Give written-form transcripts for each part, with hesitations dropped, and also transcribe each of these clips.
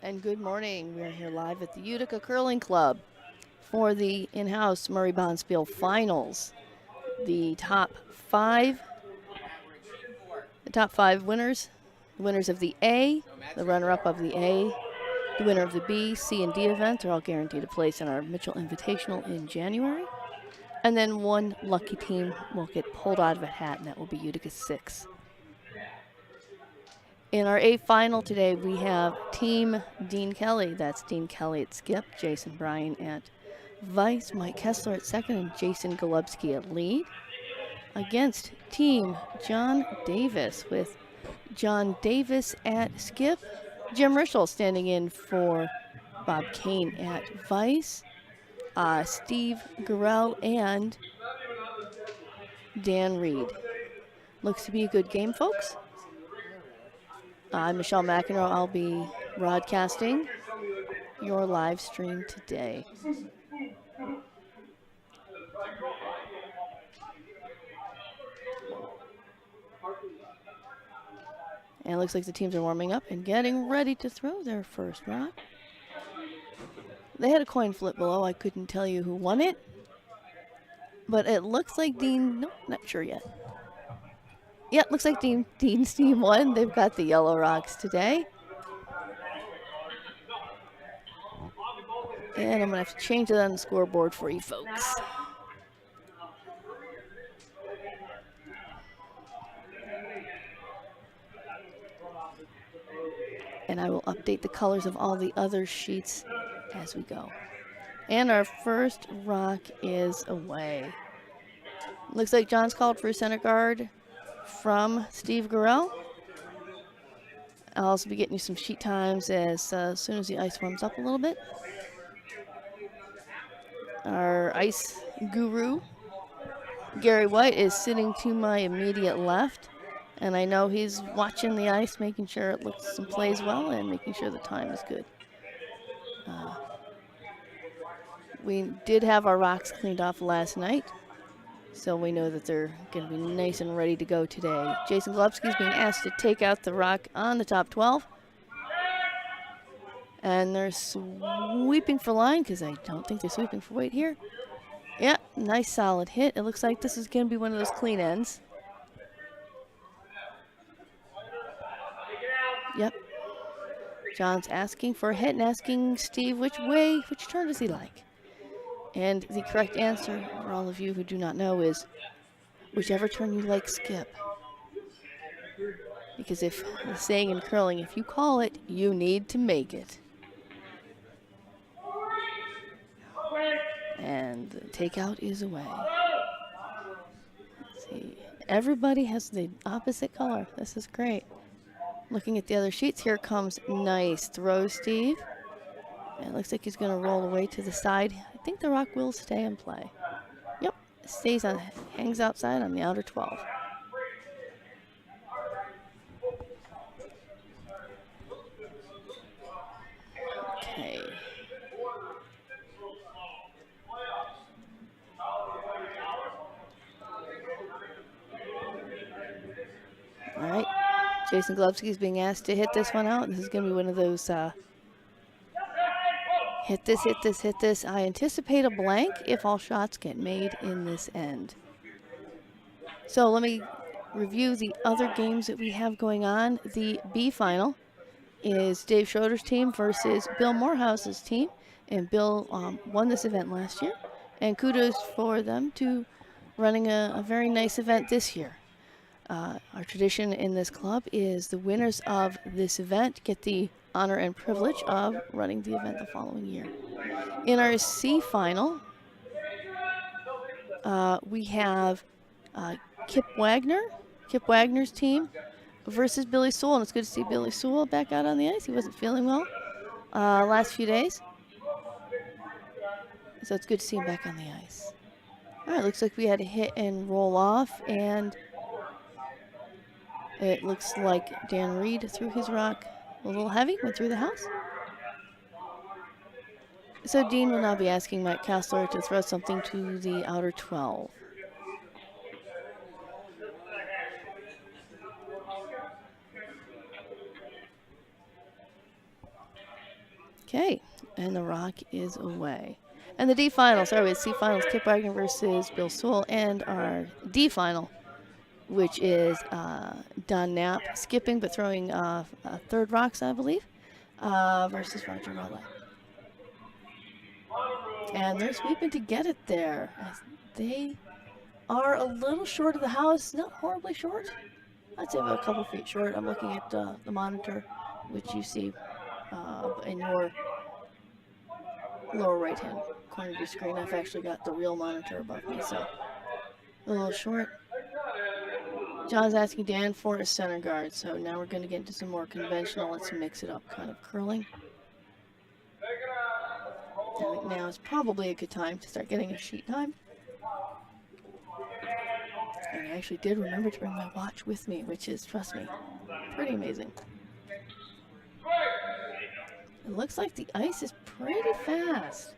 and good morning. We're here live at the Utica Curling Club for the in-house Murray Bonspiel Finals. The top five winners, the winners of the A, the runner-up of the A, the winner of the B, C, and D event are all guaranteed a place in our Mitchell Invitational in January. And then one lucky team will get pulled out of a hat, and that will be Utica 6. In our A final today, we have Team Dean Kelly. That's Dean Kelly at skip, Jason Bryan at vice, Mike Kessler at second, and Jason Golubski at lead. Against Team John Davis with John Davis at skip, Jim Rischel standing in for Bob Kane at vice, Steve Gurrell and Dan Reed. Looks to be a good game, folks. I'm Michelle McEnroe. I'll be broadcasting your live stream today. And it looks like the teams are warming up and getting ready to throw their first rock. They had a coin flip below. I couldn't tell you who won it. But it looks like Dean, nope, not sure yet. Yeah, looks like Dean's team won. They've got the yellow rocks today. And I'm going to have to change it on the scoreboard for you folks. And I will update the colors of all the other sheets as we go. And our first rock is away. Looks like John's called for a center guard from Steve Gurrell. I'll also be getting you some sheet times as soon as the ice warms up a little bit. Our ice guru, Gary White, is sitting to my immediate left. And I know he's watching the ice, making sure it looks and plays well, and making sure the time is good. We did have our rocks cleaned off last night, so we know that they're going to be nice and ready to go today. Jason Golubski is being asked to take out the rock on the top 12. And they're sweeping for line, because I don't think they're sweeping for weight here. Yeah, nice solid hit. It looks like this is going to be one of those clean ends. Yep. John's asking for a hit and asking Steve which turn does he like? And the correct answer, for all of you who do not know, is whichever turn you like, skip. Because if the saying in curling, if you call it, you need to make it. And the takeout is away. Let's see. Everybody has the opposite color. This is great. Looking at the other sheets, here comes nice throw, Steve. And it looks like he's going to roll away to the side. I think the rock will stay in play. Yep, stays on, hangs outside on the outer 12. Okay. All right. Jason Golubski is being asked to hit this one out. This is going to be one of those hit this, hit this, hit this. I anticipate a blank if all shots get made in this end. So let me review the other games that we have going on. The B final is Dave Schroeder's team versus Bill Morehouse's team. And Bill won this event last year. And kudos for them to running a very nice event this year. Our tradition in this club is the winners of this event get the honor and privilege of running the event the following year. In our C final, we have Kip Wagner's team versus Billy Sewell. And it's good to see Billy Sewell back out on the ice. He wasn't feeling well last few days. So it's good to see him back on the ice. All right, looks like we had a hit and roll off, and it looks like Dan Reed threw his rock a little heavy, went through the house. So Dean will now be asking Mike Kessler to throw something to the outer 12. Okay, and the rock is away. And the D final, sorry, we had C finals, Kip Wagner versus Bill Sewell, and our D final, which is Don Knapp skipping but throwing third rocks, I believe, versus Roger Rowley. And they're sweeping to get it there. They are a little short of the house, not horribly short. I'd say about a couple feet short. I'm looking at the monitor, which you see in your lower right-hand corner of your screen. I've actually got the real monitor above me, so a little short. John's asking Dan for a center guard, so now we're going to get into some more conventional, let's mix it up kind of curling. I think now is probably a good time to start getting a sheet time. And I actually did remember to bring my watch with me, which is, trust me, pretty amazing. It looks like the ice is pretty fast.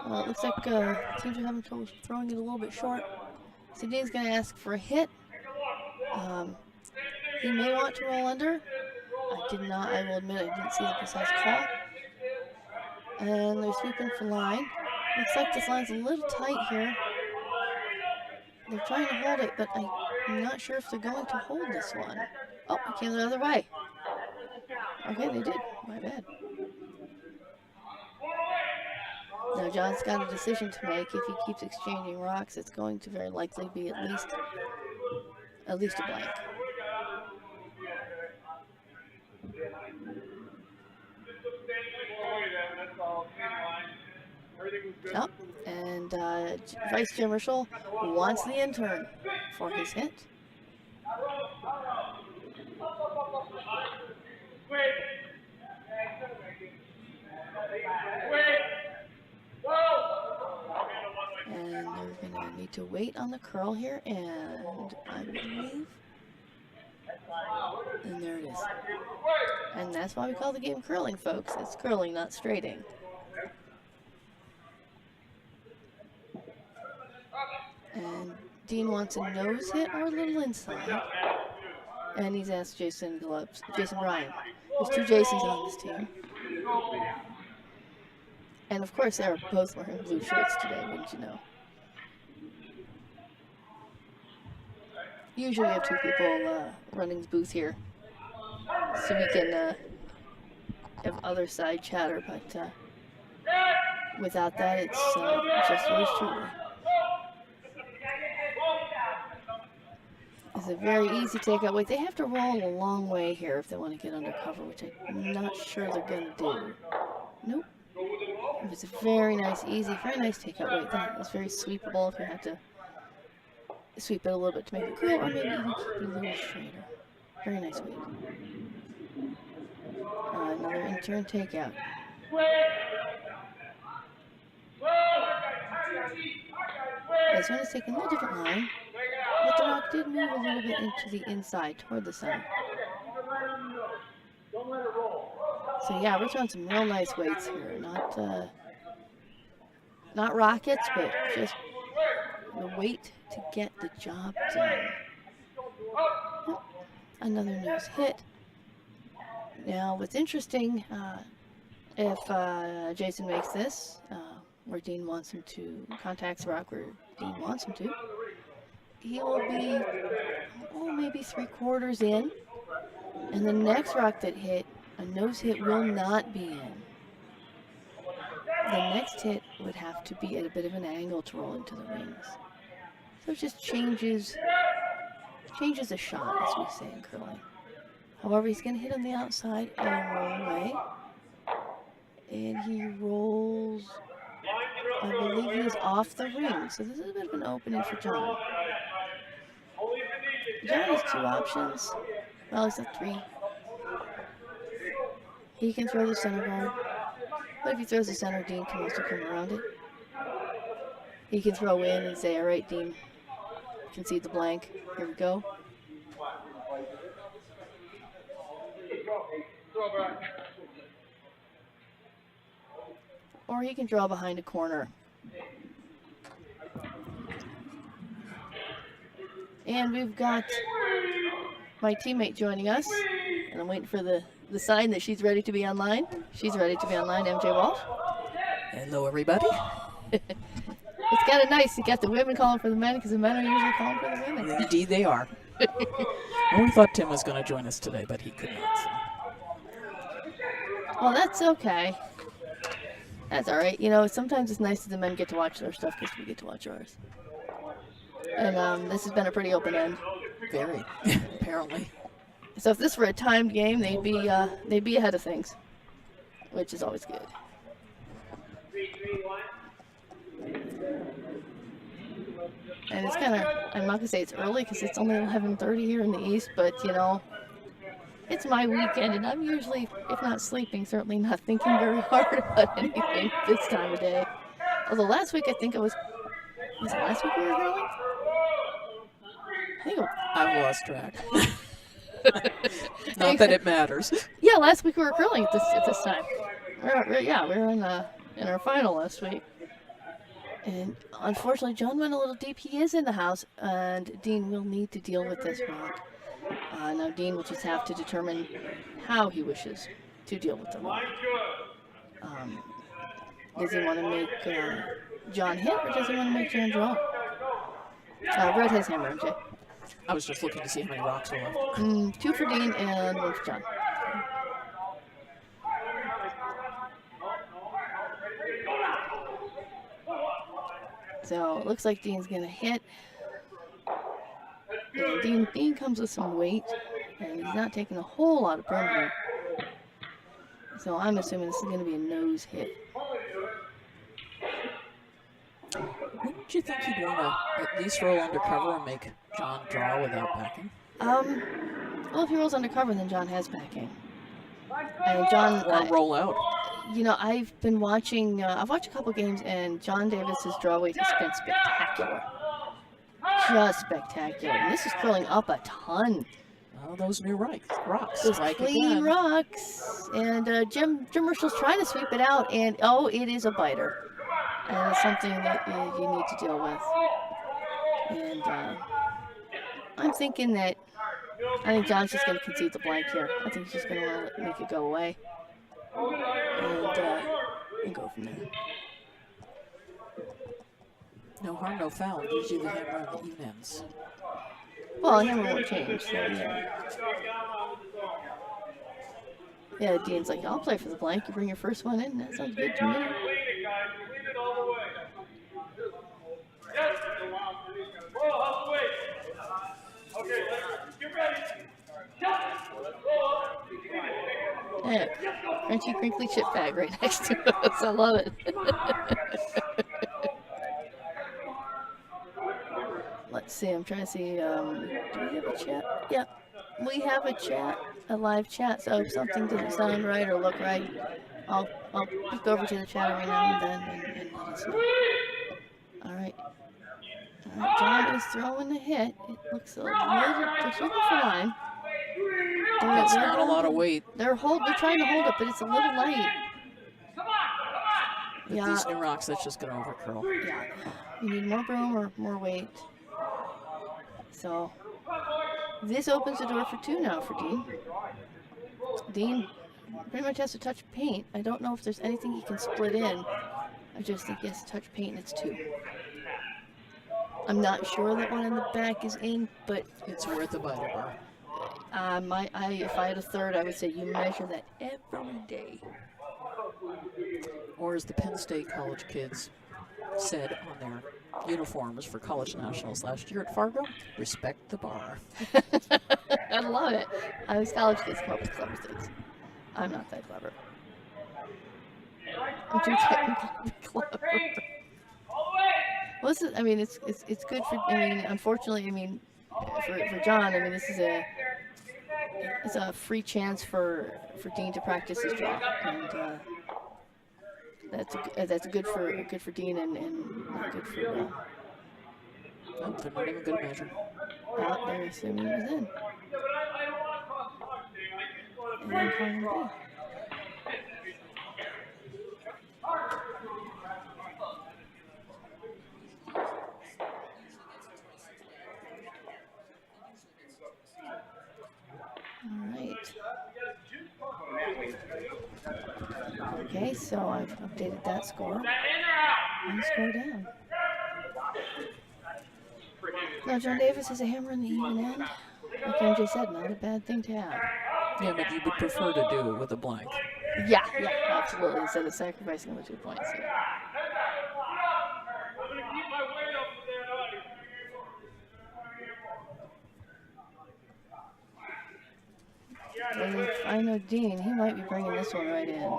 It looks like teams are having trouble throwing it a little bit short. So Dean's going to ask for a hit. He may want to roll under. I will admit, I didn't see the precise call. And they're sweeping for line. Looks like this line's a little tight here. They're trying to hold it, but I'm not sure if they're going to hold this one. Oh, it came the other way. Okay, they did. My bad. Now John's got a decision to make. If he keeps exchanging rocks, it's going to very likely be at least a blank. Oh, and Vice Jim Rischel wants the intern for his hit. And they're going to need to wait on the curl here, and I believe, and there it is. And that's why we call the game curling, folks. It's curling, not straighting. And Dean wants a nose hit or a little inside. And he's asked Jason Bryan. There's two Jasons on this team. And of course, they're both wearing blue shirts today, wouldn't you know? Usually we have two people running the booth here, so we can have other side chatter, but without that, it's just yours truly. It's a very easy takeout way. They have to roll a long way here if they want to get undercover, which I'm not sure they're going to do. Nope. It's a very nice takeout weight. That is very sweepable if you have to sweep it a little bit to make it curl, or maybe even keep it a little straighter. Very nice weight. Another intern takeout. This one is taking a little different line, but the rock did move a little bit into the inside toward the center. So yeah, we're throwing some real nice weights here. Not rockets, but just the weight to get the job done. Oh, another nose hit. Now, what's interesting, if Jason makes this, where Dean wants him to, contacts the rock where Dean wants him to, he will be, maybe 3/4 in, and the next rock that hit, a nose hit, will not be in. The next hit would have to be at a bit of an angle to roll into the rings. So it just changes the shot, as we say in curling. However, he's going to hit on the outside and roll away. And he rolls, I believe he is off the ring. So this is a bit of an opening for John. John has two options. Well, he's at 3. He can throw the center guard. But if he throws the center, Dean can also come around it. He can throw in and say, all right, Dean, concede the blank. Here we go. Or he can draw behind a corner. And we've got my teammate joining us. And I'm waiting for the the sign that she's ready to be online. She's ready to be online, MJ Walsh. Hello, everybody. It's kind of nice. You got the women calling for the men because the men are usually calling for the women. Indeed, they are. Well, we thought Tim was going to join us today, but he could not. So. Well, that's okay. That's all right. You know, sometimes it's nice that the men get to watch their stuff because we get to watch ours. And this has been a pretty open end. Very, apparently. So if this were a timed game, they'd be ahead of things, which is always good. And it's kind of, I'm not going to say it's early because it's only 11:30 here in the East, but, you know, it's my weekend, and I'm usually, if not sleeping, certainly not thinking very hard about anything this time of day. Although last week I think was it last week we were grilling? I've lost track. Not that it matters. Yeah, last week we were grilling at this time. We were in our final last week. And unfortunately, John went a little deep. He is in the house, and Dean will need to deal with this rock. Now, Dean will just have to determine how he wishes to deal with the rock. Does he want to make John hit, or does he want to make John draw? Red has hammer, MJ. I was just looking to see how many rocks were left. 2 for Dean and 1 for John. So it looks like Dean's going to hit. And Dean comes with some weight, and he's not taking a whole lot of brim here. So I'm assuming this is going to be a nose hit. Wouldn't you think he'd want to at least roll undercover and make John draw without backing? Well, if he rolls undercover, then John has backing. And John... Or roll out. You know, I've been watching... I've watched a couple games, and John Davis's draw weight has been spectacular. Just spectacular. And this is curling up a ton. Oh, those new rocks. Those clean rocks. And Jim Marshall's trying to sweep it out, and it is a biter. And it's something that you need to deal with. And I'm thinking that I think John's just going to concede the blank here. I think he's just going to make it go away. And go from there. No harm, no foul. Usually the hammer on the even ends. Well, hammer won't change, so yeah. Yeah, Dean's like, I'll play for the blank. You bring your first one in. That sounds good to me. Yeah, crunchy, crinkly chip bag right next to us. I love it. Let's see. I'm trying to see. Do we have a chat? Yep, we have a chat, a live chat. So if something doesn't sound right or look right, I'll peek over to the chat every now and then and let us know. All right. John is throwing the hit. It looks a little. It's looking fine. That's not a lot of weight. They're trying to hold it, but it's a little light. With these new rocks, that's just going to overcurl. Yeah. You need more broom or more weight. So this opens the door for 2 now for Dean. Dean pretty much has to touch paint. I don't know if there's anything he can split in. I just think he has to touch paint, and it's 2. I'm not sure that one in the back is in, but it's worth a bite bar. If I had a third, I would say you measure that every day. Or as the Penn State college kids said on their uniforms for college nationals last year at Fargo, respect the bar. I love it. I was college kids come up with clever things. I'm not that clever. I'm too technical to be clever. Well, it's good for, unfortunately, for John, this is a free chance for Dean to practice his draw, and that's good for Dean and not good for. No, they're not even good measure. They're assuming it was in. And then calling it in. All right. Okay, so I've updated that score. One score down. Now, John Davis has a hammer in the even end. Like MJ said, not a bad thing to have. Yeah, but you would prefer to do it with a blank. Yeah, absolutely. Instead of sacrificing the 2 points. Yeah. And if I know Dean, he might be bringing this one right in.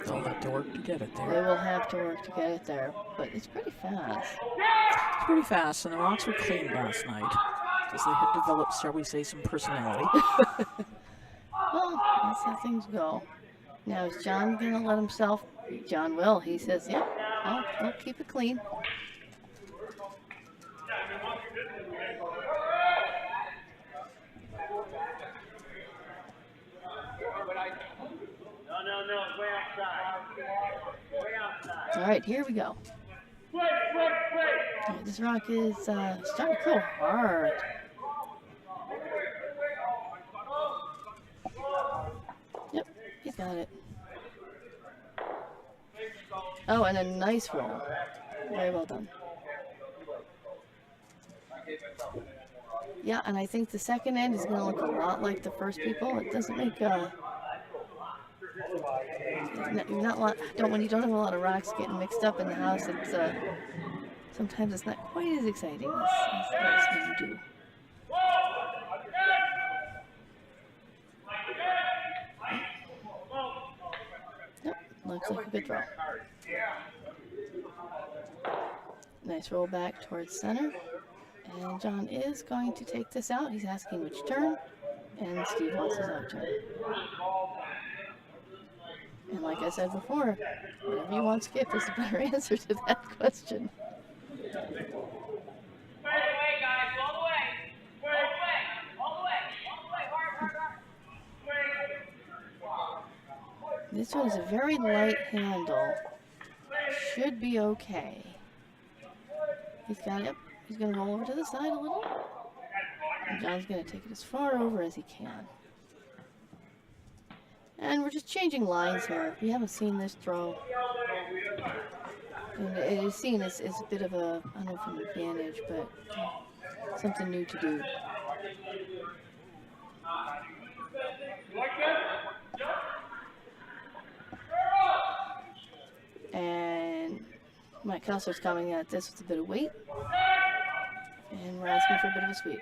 They'll have to work to get it They there. will have to work to get it there, but it's pretty fast. It's pretty fast, and the rocks were clean last night because they had developed, shall we say, some personality. Well, that's how things go. Now, is John going to let himself? John will. He says, yeah, I'll keep it clean. All right, here we go. All right, this rock is starting to curl hard. Yep, he's got it. Oh, and a nice roll. Very well done. Yeah, and I think the second end is going to look a lot like the first people. It doesn't make when you don't have a lot of rocks getting mixed up in the house, it's sometimes it's not quite as exciting as when you do. Yep, looks like a good draw. Nice roll back towards center. And John is going to take this out. He's asking which turn. And Steve wants his out turn. And like I said before, whatever you want skip is a better answer to that question. This one is a very light handle. Should be okay. He's got it. He's going to roll over to the side a little. And John's going to take it as far over as he can. And we're just changing lines here. We haven't seen this throw. And it is seen as a bit of a, I don't know if an advantage, but something new to do. And Mike Kessler's coming at this with a bit of weight. And we're asking for a bit of a sweep.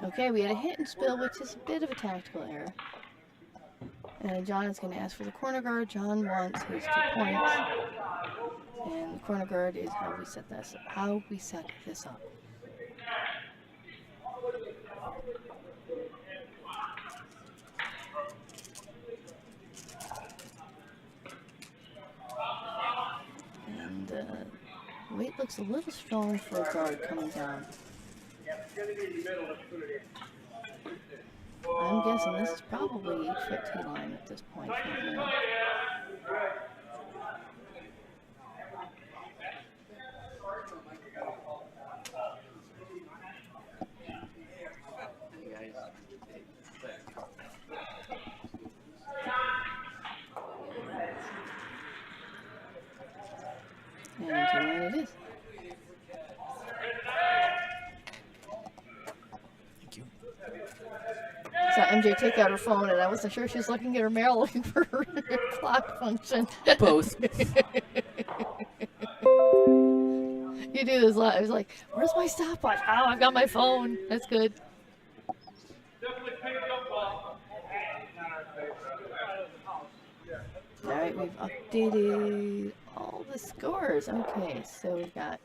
Okay, we had a hit and spill, which is a bit of a tactical error. And John is going to ask for the corner guard. John wants his 2 points. And the corner guard is how we set this up. And weight looks a little strong for a guard coming down. I'm guessing this is probably 8-foot T-line at this point. And T-line it is. So MJ take out her phone, and I wasn't sure she was looking at her mail, looking for her clock function. Both. You do this a lot. I was like, "Where's my stopwatch?" Oh, I've got my phone. That's good. All right, we've updated all the scores. Okay, so we've got.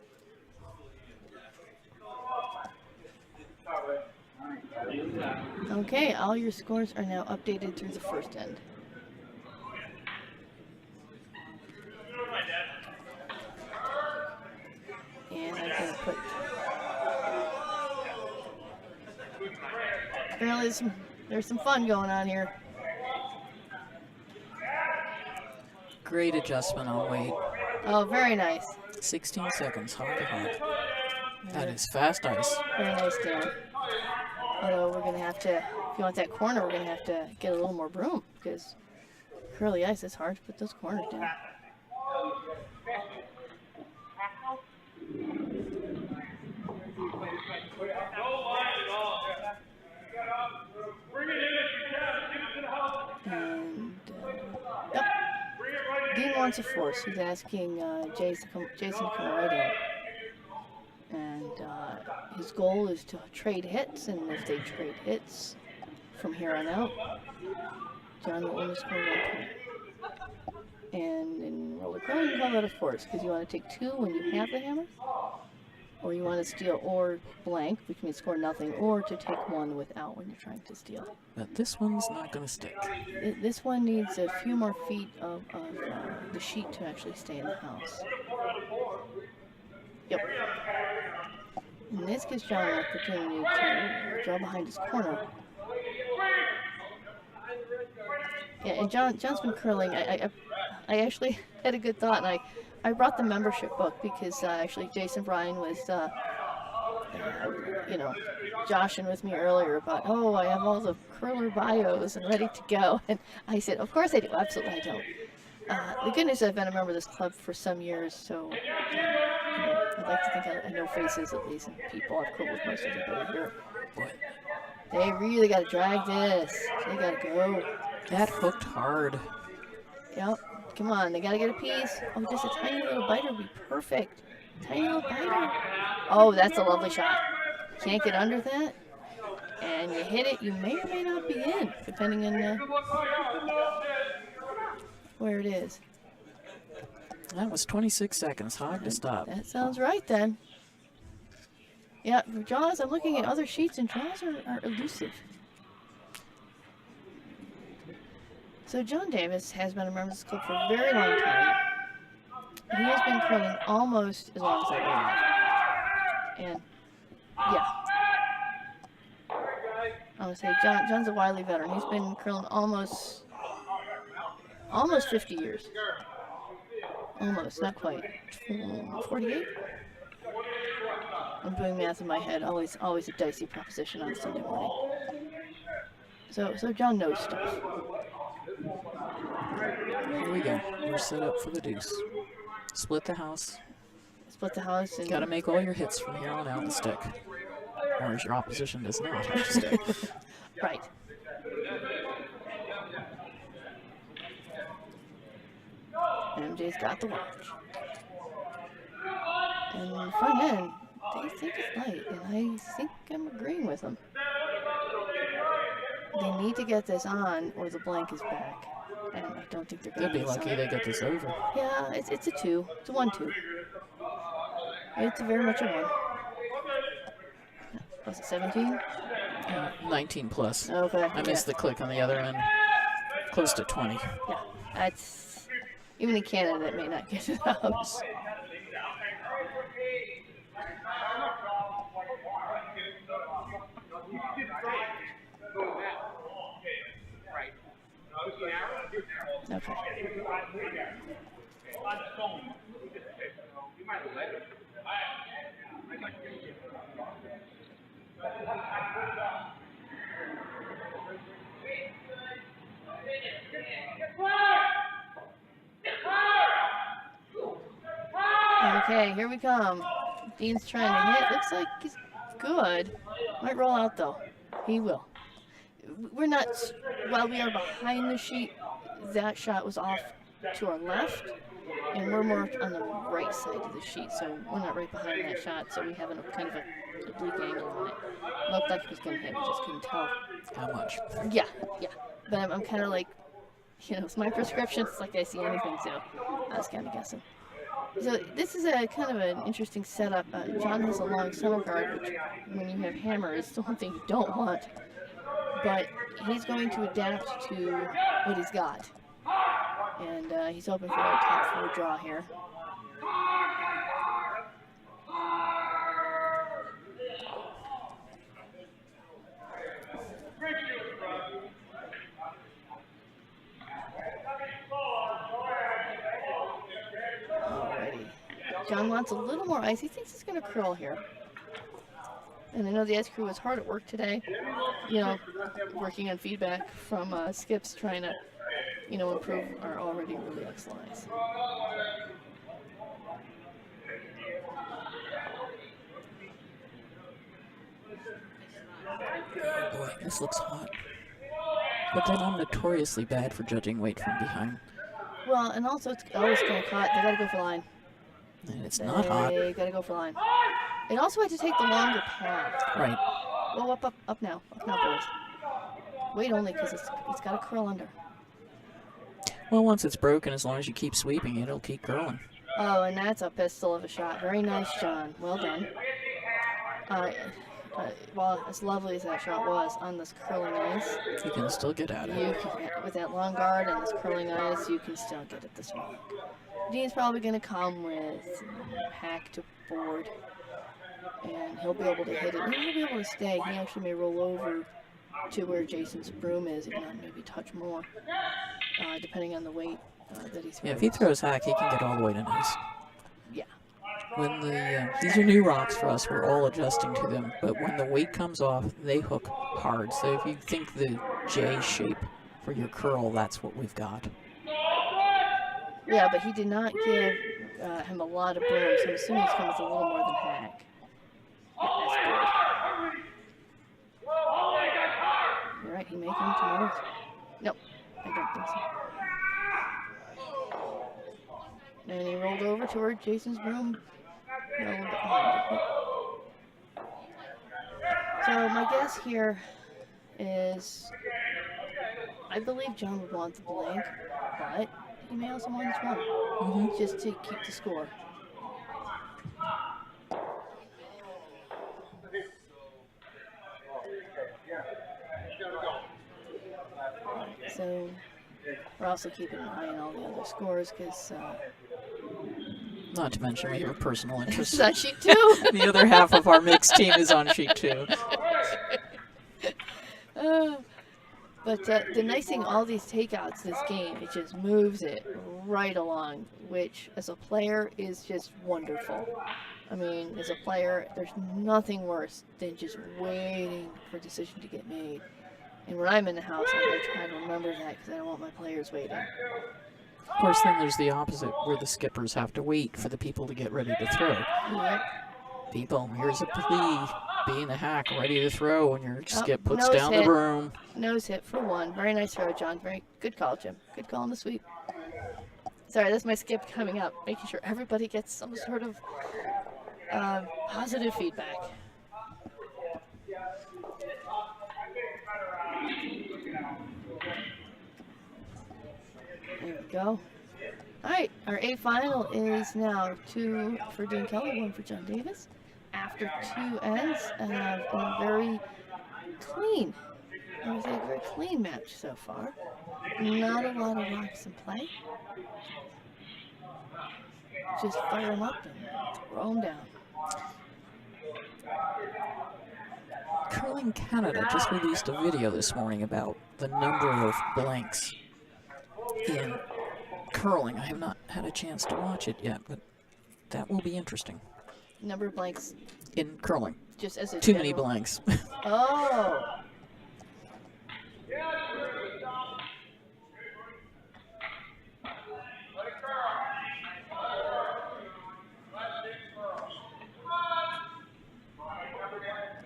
Okay, all your scores are now updated through the first end. And I'm going to put Apparently there's some fun going on here. Great adjustment on weight. Oh, very nice. 16 seconds, hog to hog. That is fast ice. Very nice, Dan. Although we're going to have to, if you want that corner, we're going to have to get a little more broom because curly ice, it's hard to put those corners down. And, yep. Dean wants a force. He's asking Jason to come right in. And his goal is to trade hits, and if they trade hits from here on out, John will only score 1 point. And in roller crow, you call that a force because you want to take 2 when you have the hammer, or you want to steal or blank, which means score nothing, or to take 1 without when you're trying to steal. But this one's not going to stick. This one needs a few more feet of the sheet to actually stay in the house. Yep. And this gives John an opportunity to draw behind his corner. Yeah, and John's been curling. I actually had a good thought, and I brought the membership book because actually Jason Bryan was, joshing with me earlier about, oh, I have all the curler bios and ready to go. And I said, of course I do. Absolutely I don't. The good news is I've been a member of this club for some years, so I'd like to think I know faces at least, and people. I've curled with most everybody here. But they really got to drag this. They got to go. That hooked hard. Yep. Come on, they got to get a piece. Oh, just a tiny little biter would be perfect. Tiny little biter. Oh, that's a lovely shot. Can't get under that. And you hit it, you may or may not be in, depending on where it is. That was 26 seconds, hog to stop. That sounds right then. Yeah, for draws, I'm looking at other sheets, and draws are elusive. So John Davis has been a member of this club for a very long time. He has been curling almost as long as I've been alive. And, yeah. I'm going to say John's a wily veteran. He's been curling almost 50 years. Almost, not quite. 48? I'm doing math in my head. Always a dicey proposition on Sunday morning. So John knows stuff. Here we go. We're set up for the deuce. Split the house. Split the house. And Got to make all your hits from here on out and stick. Or as your opposition does not have to stick. Right. MJ's got the watch. And the front end, they think it's light, and I think I'm agreeing with them. They need to get this on, or the blank is back. And I don't think they're going to They'd be lucky they get this over. Yeah, it's a 2. It's a 1-2. It's very much a 1. Was it 17? 19 plus. Okay. I missed the click on the other end. Close to 20. Yeah, that's... Even in Canada, that may not get it out. Okay. Okay, here we come. Dean's trying to hit. Looks like he's good. Might roll out though. He will. We're not, while we are behind the sheet, that shot was off to our left, and we're more on the right side of the sheet, so we're not right behind that shot, so we have a kind of a oblique angle on it. Looked like he was going to hit, we just couldn't tell. How much? Yeah. But I'm kind of like, it's my prescription, it's like I see anything, so I was kind of guessing. So this is a kind of an interesting setup. John has a long center guard, which when you have hammer is the one thing you don't want. But he's going to adapt to what he's got. And he's hoping for a top 4 draw here. John wants a little more ice. He thinks it's going to curl here. And I know the ice crew was hard at work today, you know, working on feedback from Skips, trying to, you know, improve our already really excellent ice. Oh boy, this looks hot. But then I'm notoriously bad for judging weight from behind. Well, and also it's always kind of hot. They got to go for line. And it's not hot. They got to go for line. It also had to take the longer path. Right. Oh, up now, boys. Wait only because it's got to curl under. Well, once it's broken, as long as you keep sweeping it, it'll keep curling. Oh, and that's a pistol of a shot. Very nice, John. Well done. Well, as lovely as that shot was on this curling ice, You can still get at it. with that long guard and this curling ice, you can still get at this one. Dean's probably going to come with hack to board, and he'll be able to hit it. And he'll be able to stay. He actually may roll over to where Jason's broom is, if not maybe touch more, depending on the weight that he's. Yeah, if he throws hack, he can get all the way to nice. Yeah. When these are new rocks for us, we're all adjusting to them. But when the weight comes off, they hook hard. So if you think the J shape for your curl, that's what we've got. Yeah, but he did not give him a lot of broom, so I'm assuming he's coming with a little more than hack. Yeah, that's good. You're right, he may come tomorrow. Nope, I don't think so. And he rolled over toward Jason's broom. A little bit behind it. So my guess here is, I believe John would want the blank, but he may also want his one, just to keep the score. So we're also keeping an eye on all the other scores because. Not to mention we have a personal interest. It's on sheet 2. The other half of our mixed team is on sheet 2. But the nice thing, all these takeouts this game, it just moves it right along, which as a player is just wonderful. I mean, as a player, there's nothing worse than just waiting for a decision to get made. And when I'm in the house, I try to remember that because I don't want my players waiting. Of course, then there's the opposite, where the skippers have to wait for the people to get ready to throw. Yep. People, here's a plea. Be in the hack, ready to throw when your skip puts nose down hit. the broom. Nose hit for one. Very nice throw, John. Very good call, Jim. Good call on the sweep. Sorry, that's my skip coming up, making sure everybody gets some sort of positive feedback. There we go. All right, our A final is now 2 for Dean Kelly, 1 for John Davis. After 2 ends, and a very clean, I would say a very clean match so far. Not a lot of rocks in play. Just fire them up and throw them down. Curling Canada just released a video this morning about the number of blanks in curling. I have not had a chance to watch it yet, but that will be interesting. Number of blanks. In curling. Just as a Too many general. blanks. Oh.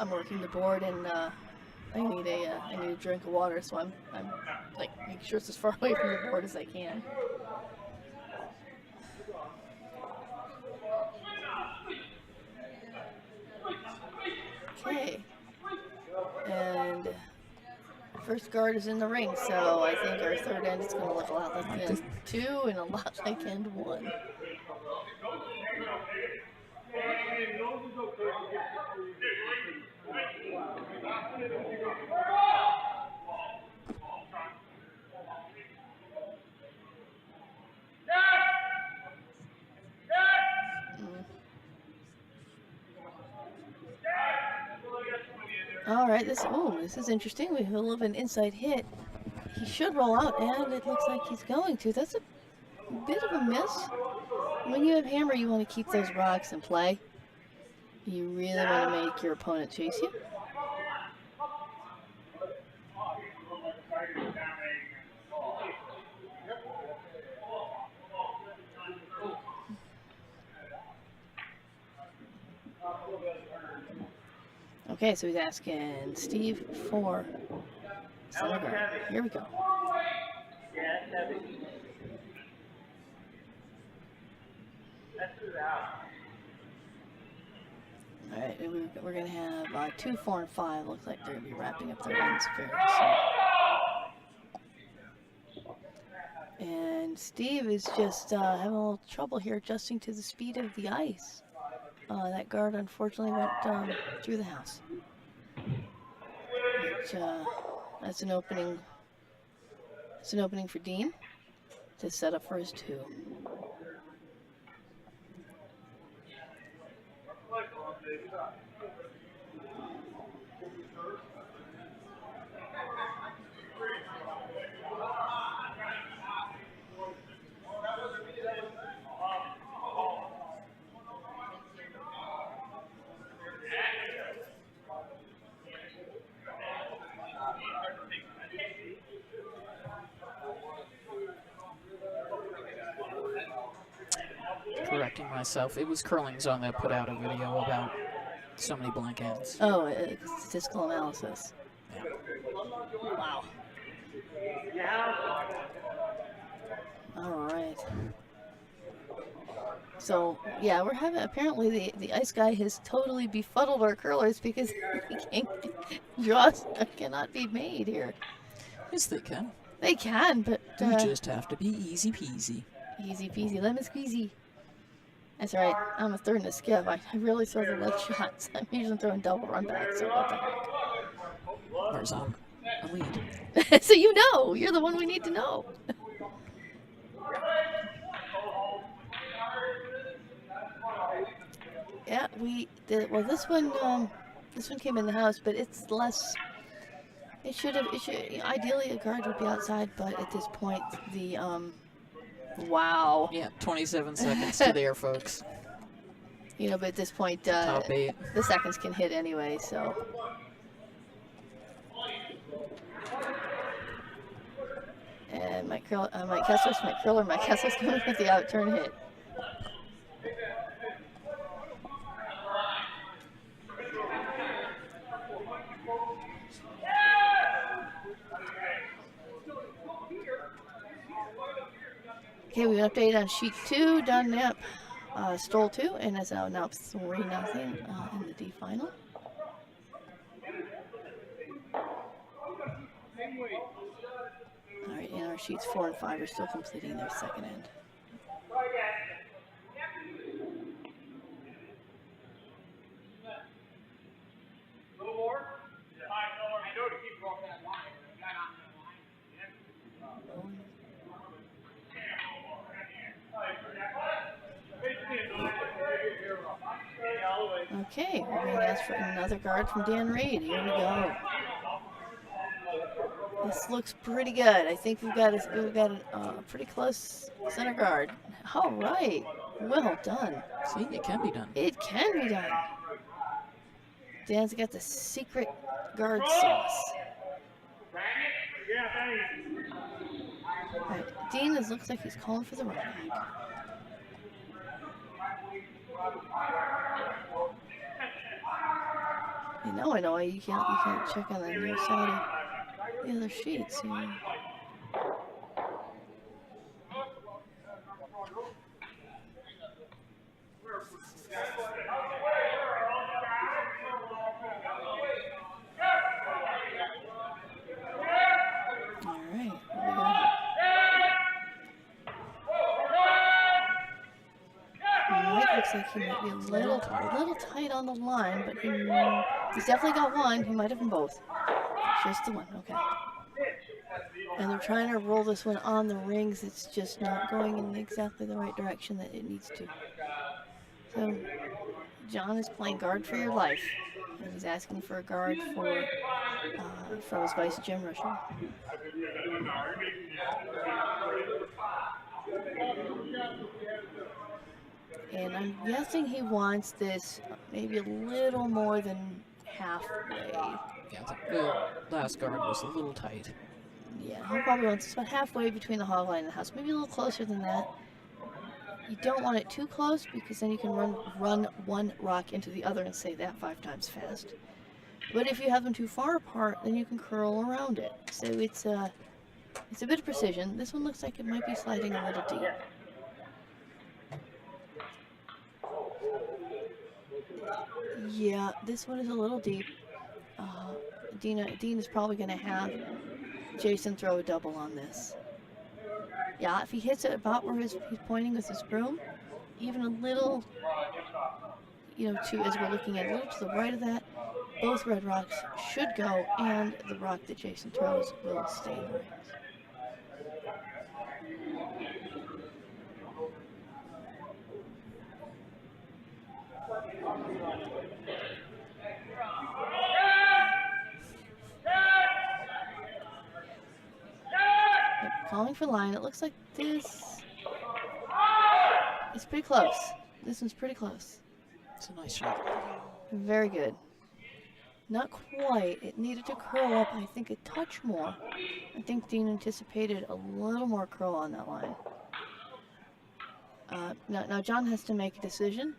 I'm working the board and I need a drink of water, so I'm like making sure it's as far away from the board as I can. Okay. And first guard is in the ring, so I think our third end is going to look a lot like end 2 and a lot like end 1. All right, this is interesting. We have a little bit of an inside hit. He should roll out, and it looks like he's going to. That's a bit of a miss. when you have hammer, you want to keep those rocks in play. You really want to make your opponent chase you. Okay, so he's asking Steve for center guard. Here we go. All right, we're going to have 2, 4, and 5. Looks like they're going to be wrapping up their runs very soon. And Steve is just having a little trouble here adjusting to the speed of the ice. That guard unfortunately went through the house. Which, that's an opening. It's an opening for Dean to set up for his 2. Correcting myself, it was Curling Zone that put out a video about so many blank ends. Oh, statistical analysis. Yeah. Wow. All right. So, yeah, we're having, apparently the ice guy has totally befuddled our curlers because draws cannot be made here. Yes, they can. They can, but... you just have to be easy peasy. Easy peasy, lemon squeezy. That's right, I'm a third and a skip. I really throw the leg shots. I'm usually throwing double run back, so what the heck. Whereas I'm a lead. So you know, you're the one we need to know. Yeah, we did. Well, this one came in the house, but it's less. It should. Ideally, a guard would be outside, but at this point, the wow. Yeah, 27 seconds to there, folks. You know, but at this point, Top 8. the seconds can hit anyway, so. And Mike Kessler's coming with the out turn hit. Okay, we updated on sheet 2. Don Knapp stole 2 and is now 3-0 in the D final. All right, and our sheets 4 and 5 are still completing their second end. Okay, we're going to ask for another guard from Dan Reed. Here we go. This looks pretty good. I think we've got a pretty close center guard. All right, well done. See, it can be done. It can be done. Dan's got the secret guard sauce. All right, Dean looks like he's calling for the run back. You know, you can't check on the near side of the other sheets here. All right, what we got? Mike looks like he might be a little tight on the line, but he's definitely got one. He might have them both. Just the one, okay. And they're trying to roll this one on the rings. It's just not going in exactly the right direction that it needs to. So John is playing guard for your life, and he's asking for a guard from his vice, Jim Rushell. And I'm guessing he wants this maybe a little more than halfway. Yeah, the last guard was a little tight. Yeah, he probably wants this about halfway between the hog line and the house. Maybe a little closer than that. You don't want it too close because then you can run one rock into the other and say that 5 times fast. But if you have them too far apart, then you can curl around it. So it's a bit of precision. This one looks like it might be sliding a little deep. Yeah, this one is a little deep. Dean is probably going to have Jason throw a double on this. Yeah, if he hits it about where he's pointing with his broom, even a little, as we're looking at, a little to the right of that, both red rocks should go, and the rock that Jason throws will stay in the rings. Calling for line. It looks like this is pretty close. This one's pretty close. It's a nice shot. Very good. Not quite. It needed to curl up, I think, a touch more. I think Dean anticipated a little more curl on that line. Now John has to make a decision.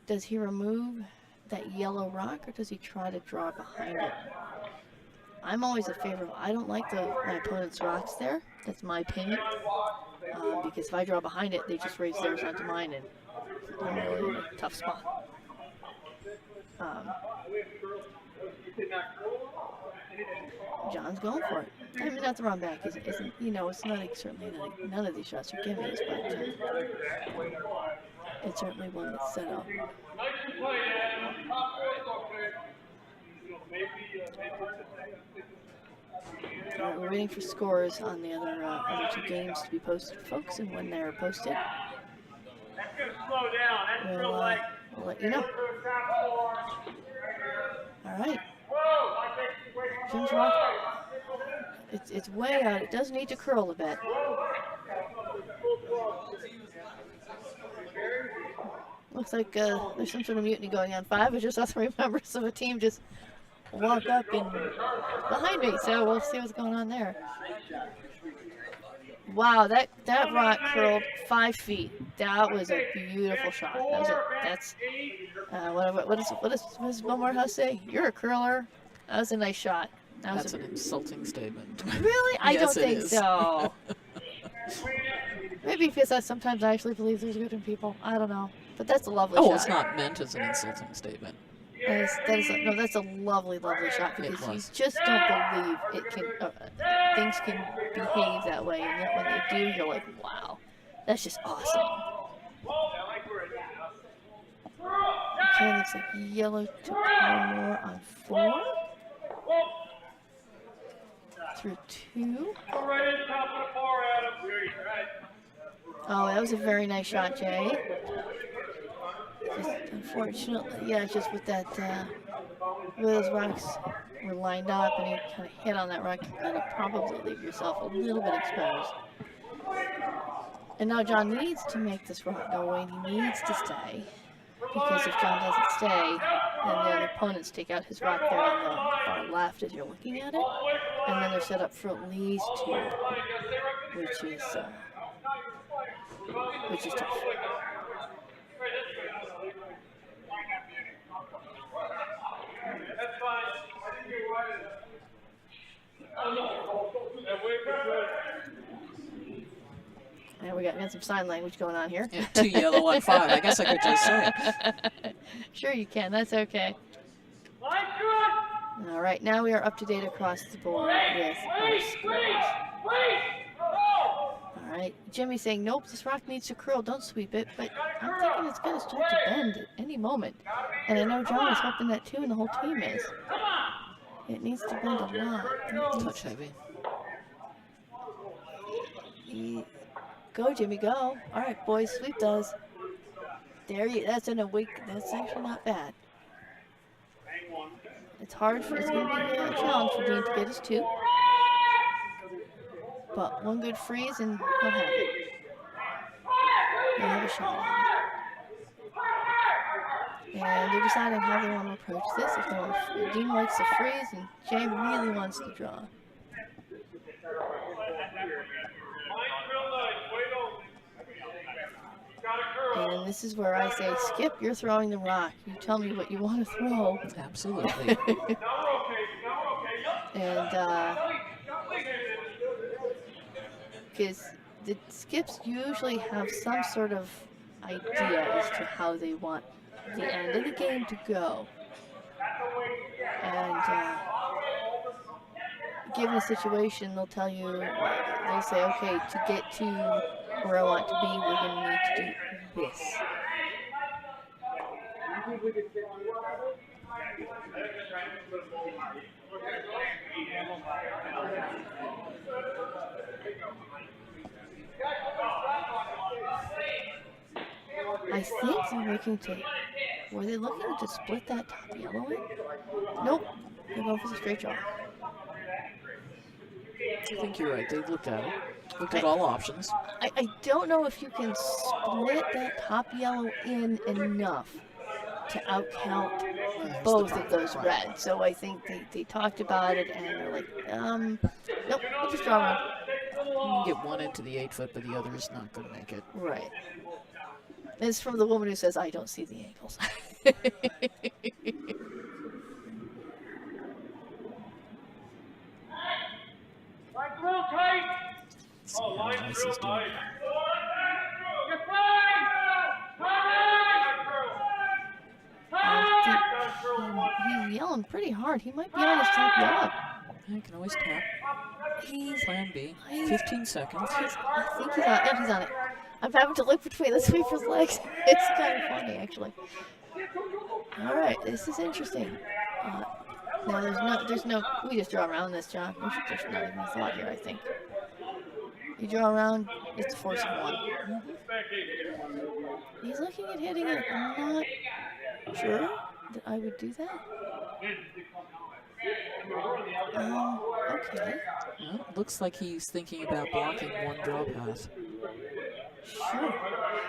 Does he remove that yellow rock, or does he try to draw behind it? I'm always a favor of, I don't like my opponent's rocks there. That's my opinion. Because if I draw behind it, they just raise theirs onto mine, and I'm really in a tough spot. John's going for it. I mean, not the run back isn't it's not certainly none of these shots are gimmies, but it's certainly one that's set up. Alright, we're waiting for scores on the other 2 games to be posted, folks, and when they're posted, we'll let you know. Alright. Jim's rock. It's way out. It does need to curl a bit. Looks like there's some sort of mutiny going on. 5 is just us 3 members of a team just walk up and behind me, so we'll see what's going on there. Wow, that rock curled 5 feet. That was a beautiful shot. That's what does Belmar House say? You're a curler. That was a nice shot. That's an insulting statement. Really? I Yes, don't think is. so. Maybe because sometimes I actually believe there's good in people. I don't know. But that's a lovely shot. Oh, it's not meant as an insulting statement. That's a lovely, lovely shot, because you just don't believe it can. Things can behave that way, and yet when they do, you're like, wow, that's just awesome. Okay, looks like yellow took 1 more on 4. Through 2. Oh, that was a very nice shot, Jay. Just unfortunately, yeah, just with that, where those rocks were lined up and you kind of hit on that rock, you're going to probably leave yourself a little bit exposed. And now John needs to make this rock go away, and he needs to stay. Because if John doesn't stay, then the other opponents take out his rock there on the far left as you're looking at it. And then they're set up for at least 2, which is tough. And we got some sign language going on here. Yeah, 2 yellow on 5. I guess I could just say it. Sure you can. That's okay. All right, now we are up to date across the board with our scores. All right, Jimmy's saying, nope, this rock needs to curl. Don't sweep it. But I'm thinking it's going to start to bend at any moment. And I know John is hoping that too, and the whole team is. It needs to bend a lot. Touch heavy. Go, Jimmy, go. All right, boys, sweep those. That's actually not bad. It's going to be a challenge for Dean to get his 2. But 1 good freeze and he'll have it. He'll have a shot at it. And they're deciding how they want to approach this. If they want to, Dean likes to freeze, and Jay really wants to draw. And this is where I say, Skip, you're throwing the rock. You tell me what you want to throw. Absolutely. And because the skips usually have some sort of idea as to how they want the end of the game to go. And given a situation, they'll tell you, they say, okay, to get to where I want to be, we're going to need to do this. I think they're looking to, were they looking to split that top yellow in? Nope, they're going for the straight draw. I think you're right. They looked at it. Looked at all options. I don't know if you can split that top yellow in enough to outcount both of those reds. So I think they talked about it and they're like, nope, you just draw around. You can get one into the 8-foot, but the other is not going to make it. Right. And it's from the woman who says, I don't see the angles. See how nice he's doing. He's yelling pretty hard. He might be on his top yellow. I can always tap. He's Plan B. 15 seconds. I think he's on. Yeah, he's on it. I'm having to look between the sweeper's legs. It's kind of funny, actually. All right, this is interesting. Now there's no. We just draw around this, John. There's not even a thought here. I think. You draw around. It's a force of 1. He's looking at hitting it. I'm not sure that I would do that. Okay. Well, looks like he's thinking about blocking one draw path. Sure.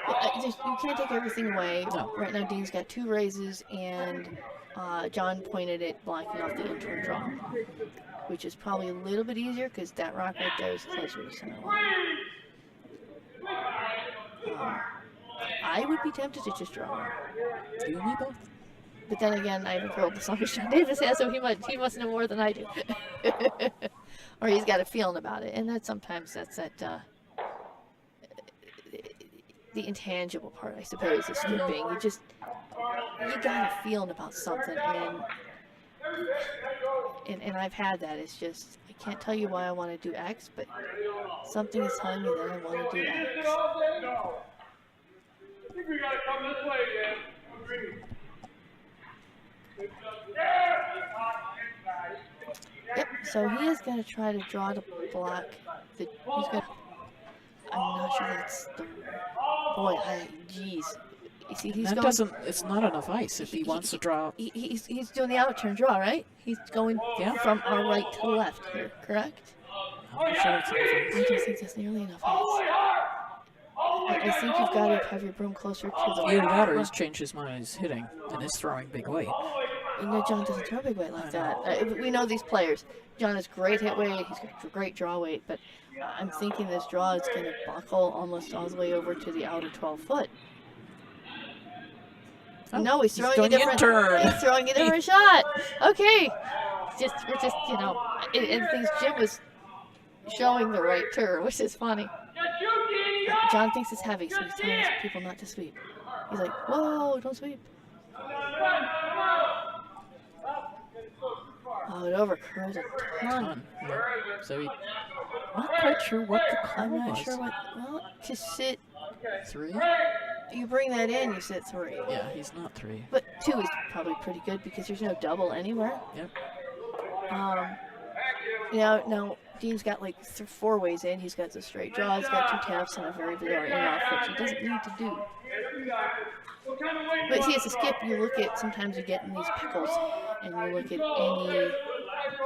Well, you can't take everything away. No. Right now, Dean's got 2 raises, and John pointed at blocking off the interim draw, which is probably a little bit easier because that rock right there is closer to center line. I would be tempted to just draw one. You and me both. But then again, I haven't curled the song as John Davis has, so he must know more than I do. Or he's got a feeling about it, and that's that the intangible part, I suppose, is skipping. You got a feeling about something, and I've had that. It's just I can't tell you why I want to do X, but something is telling me that I want to do X. We gotta come this way, man. Yep, so he is going to try to draw to block the. I'm not sure that's the. Boy, jeez. You see, he's That going. it's not enough ice if he wants to draw. He's doing the outturn draw, right? He's going from our right to left here, correct? I'm not sure it's enough I ice. don't think that's nearly enough ice. I think you've got to have your broom closer to the Either that or he's changed his mind, he's hitting, and is throwing big weight. No, John doesn't throw big weight like that. We know these players. John has great hit weight. He's got great draw weight, but I'm thinking this draw is going to buckle almost all the way over to the outer 12 foot. Oh, No, he's throwing a different. turn. He's throwing a different shot. Okay, we're just and things Jim was showing the right turn, which is funny. John thinks it's heavy, so he's telling his people not to sweep. He's like, "Whoa, don't sweep." Oh, it overcurls a ton. Yeah. So he, not quite sure what the call I'm not was. sure what. Well, to sit, 3? you bring that in, you sit 3. Yeah, he's not 3. But 2 is probably pretty good because there's no double anywhere. Yep. Now Dean's got like 4 ways in. He's got the straight draw. He's got 2 taps and a very bizarre in-off, which he doesn't need to do. But see, as a skip, you look at, sometimes you get in these pickles, and you look at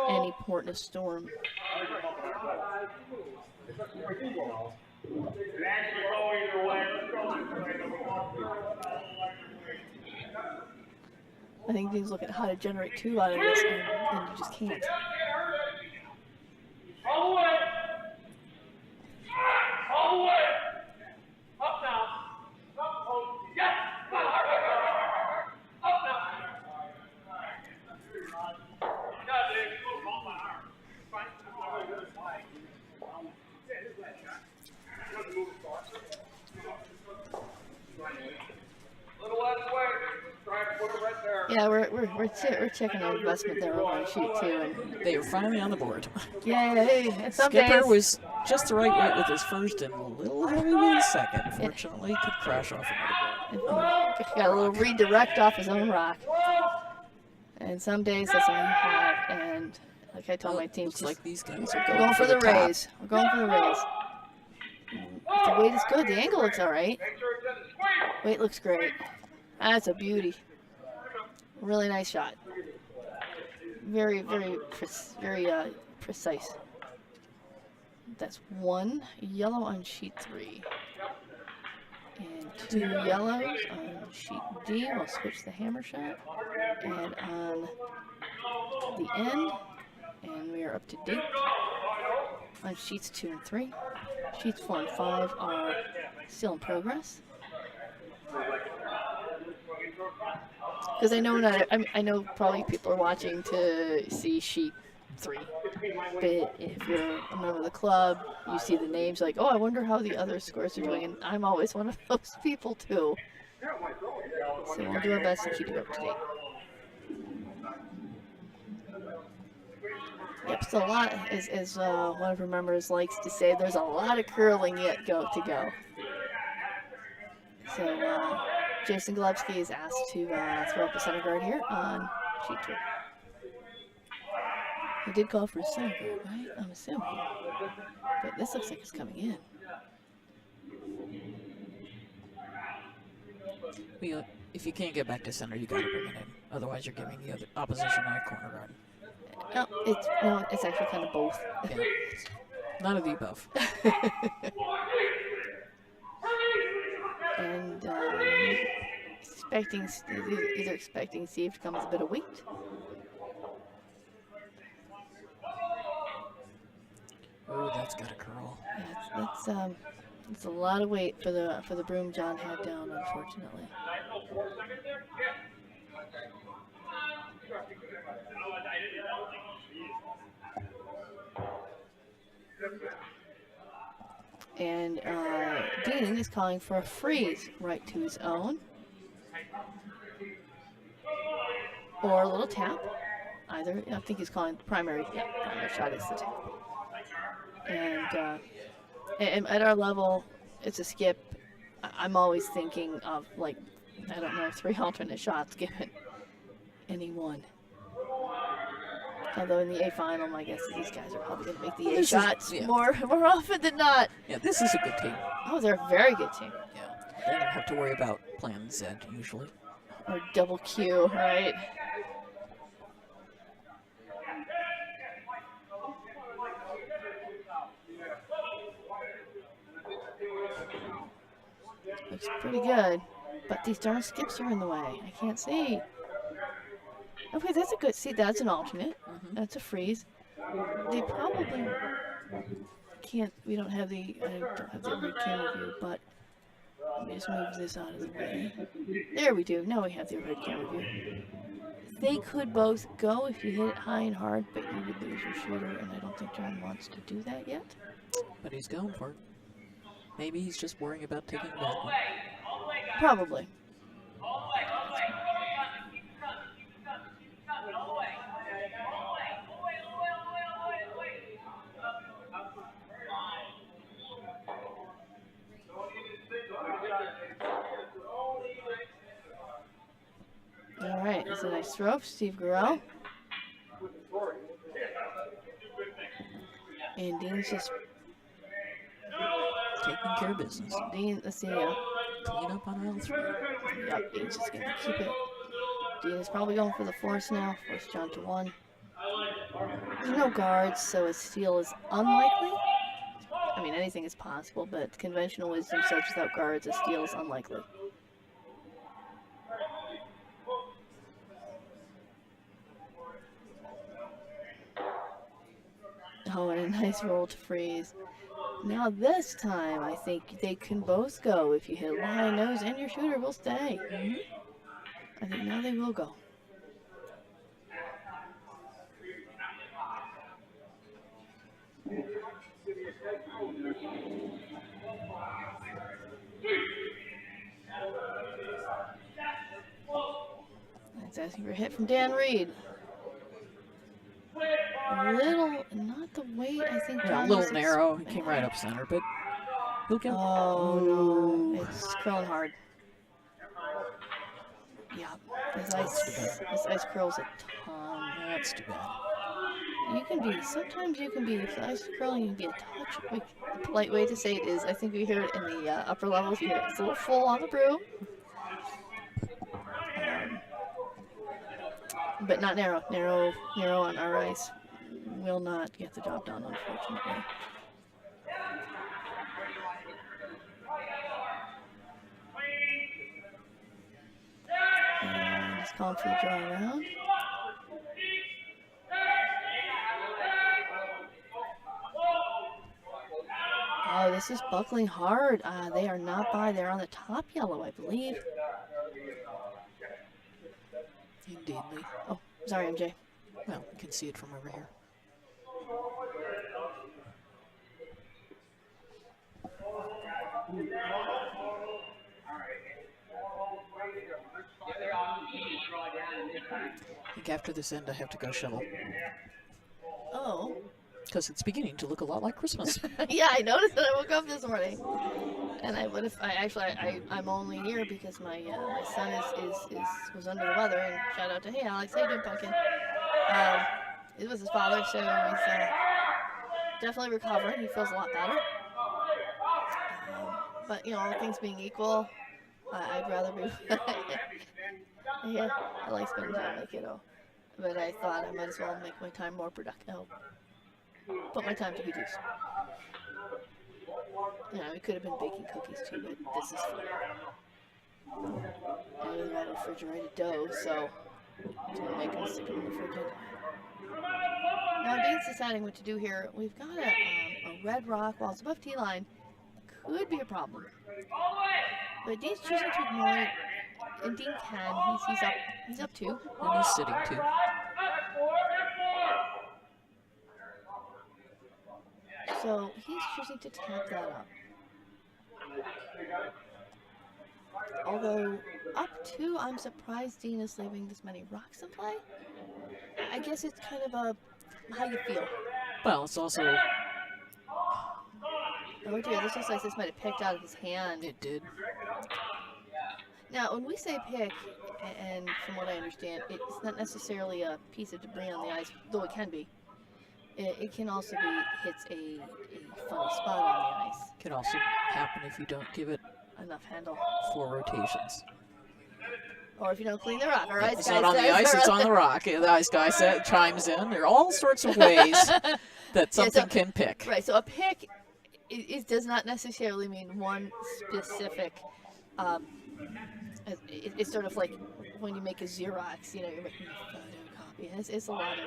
any port in a storm. I think Dean's looking at how to generate 2 out of this, and you just can't. All the way. All the way. Up now. Up, hold. Yes. Up now. God, Dave, you hold my arm. Fine. Little less weight. Try and put it right there. Yeah, we're checking our investment there over on sheet 2, and They are finally on the board. yay! And some Skipper days, was just the right weight with his first and a little heavy with his second. Fortunately, could crash off into the board. got a little redirect off his own rock. And some days that's all you have. And like I told my team, Looks just like these guys are we're going going for the top. raise. We're going for the raise. The weight is good. The angle looks all right. Make sure it's in the squeeze. Weight looks great. That's a beauty. Really nice shot. Very precise. That's 1 yellow on sheet 3. And 2 yellows on sheet D. We'll switch the hammer shot. And on the end. And we are up to date on sheets 2 and 3. Sheets 4 and 5 are still in progress. Because I know I know probably people are watching to see sheet 3. But if you're a member of the club, you see the names like, oh, I wonder how the other scores are doing, and I'm always one of those people too. So we'll do our best to keep you up to date. Yep, so a lot, as one of our members likes to say, there's a lot of curling yet to go. So Jason Glebsky is asked to throw up the center guard here on sheet 3. He did call for a center guard, right? I'm assuming. But this looks like it's coming in. Well, if you can't get back to center, you gotta bring it in. Otherwise, you're giving the other opposition a corner guard. No, it's actually kind of both. Yeah. None of the above. And expecting Steve to come with a bit of weight. Oh, that's got a curl. Yeah, that's a lot of weight for the broom John had down, unfortunately. And Dean is calling for a freeze right to his own. Or a little tap. Either. I think he's calling primary shot is the tap. And at our level, it's a skip. I'm always thinking of, like, I don't know, 3 alternate shots given any one. Although in the A final, my guess is these guys are probably going to make the A shots more often than not. Yeah, this is a good team. Oh, they're a very good team. Yeah, they don't have to worry about plan Z usually. Or double Q, right? Looks pretty good, but these darn skips are in the way. I can't see. Okay, that's a good. See, that's an alternate. That's a freeze. They probably can't. We don't have the. I don't have the overhead camera view, but let me just move this out of the way. There we do. Now we have the overhead camera view. They could both go if you hit it high and hard, but you would lose your shooter, and I don't think John wants to do that yet. But he's going for it. Maybe he's just worrying about taking the back one. Probably. All right, it's a nice throw for Steve Garrell. And Dean's just Taking care of business. Dean, let's see, Clean up on round 3. yep, Dean's just gonna keep it. Dean is probably going for the force now. Force John to 1. There's no guards, so a steal is unlikely. I mean, anything is possible, but conventional wisdom says without guards, a steal is unlikely. Oh, and a nice roll to freeze. Now this time, I think they can both go. If you hit a high nose and your shooter will stay. I think now they will go. That's asking for a hit from Dan Reed. Little, not the weight, I think. Yeah, a John little was narrow. He came right up center, but he'll get. Oh Ooh. no, it's curling hard. Yeah, That's too bad. this ice curls a ton. That's too bad. You can be, sometimes you can be, if the ice is curling, you can be a touch, like, the polite way to say it is, I think we hear it in the upper levels, you hear it, it's a little full on the brew. But not narrow. Narrow on our ice will not get the job done, unfortunately. And he's calling for the draw around. Oh, this is buckling hard. They are not by. They're on the top yellow, I believe. Indeedly. Oh, sorry, MJ. Well, you can see it from over here. I think after this end, I have to go shovel. Oh. Because it's beginning to look a lot like Christmas. Yeah, I noticed that I woke up this morning. And I would have, I'm only here because my son was under the weather, and shout out to, hey Alex, how you doing, pumpkin? It was his father, so he's definitely recovering. He feels a lot better. But, you know, all things being equal, I'd rather be, yeah, I like spending time with my kiddo. But I thought I might as well make my time more productive. Put my time to good use. You know, it could have been baking cookies too, but this is fun. I really want refrigerated dough, so I'm going to make them stick them in the fridge anyway. Now Dean's deciding what to do here. We've got a red rock while it's above T-line. Could be a problem. But Dean's choosing to ignore it, and Dean can. He's up two. And he's sitting too. So he's choosing to tap that up. Although up two, I'm surprised Dean is leaving this many rocks in play. I guess it's kind of a how you feel. Well, it's also. Oh dear, this looks like this might have picked out of his hand. It did. Now, when we say pick, and from what I understand, it's not necessarily a piece of debris on the ice, though it can be. It can also be hits a funny spot on the ice. Can also happen if you don't give it Enough handle. 4 rotations. Or if you don't clean the rock. Our ice It's guy not on the says, ice, it's on the rock. The ice guy chimes in. There are all sorts of ways that something can pick. Right, so a pick it does not necessarily mean one specific. It's sort of like when you make a Xerox, you know, you're making a photocopy. It's a lot of.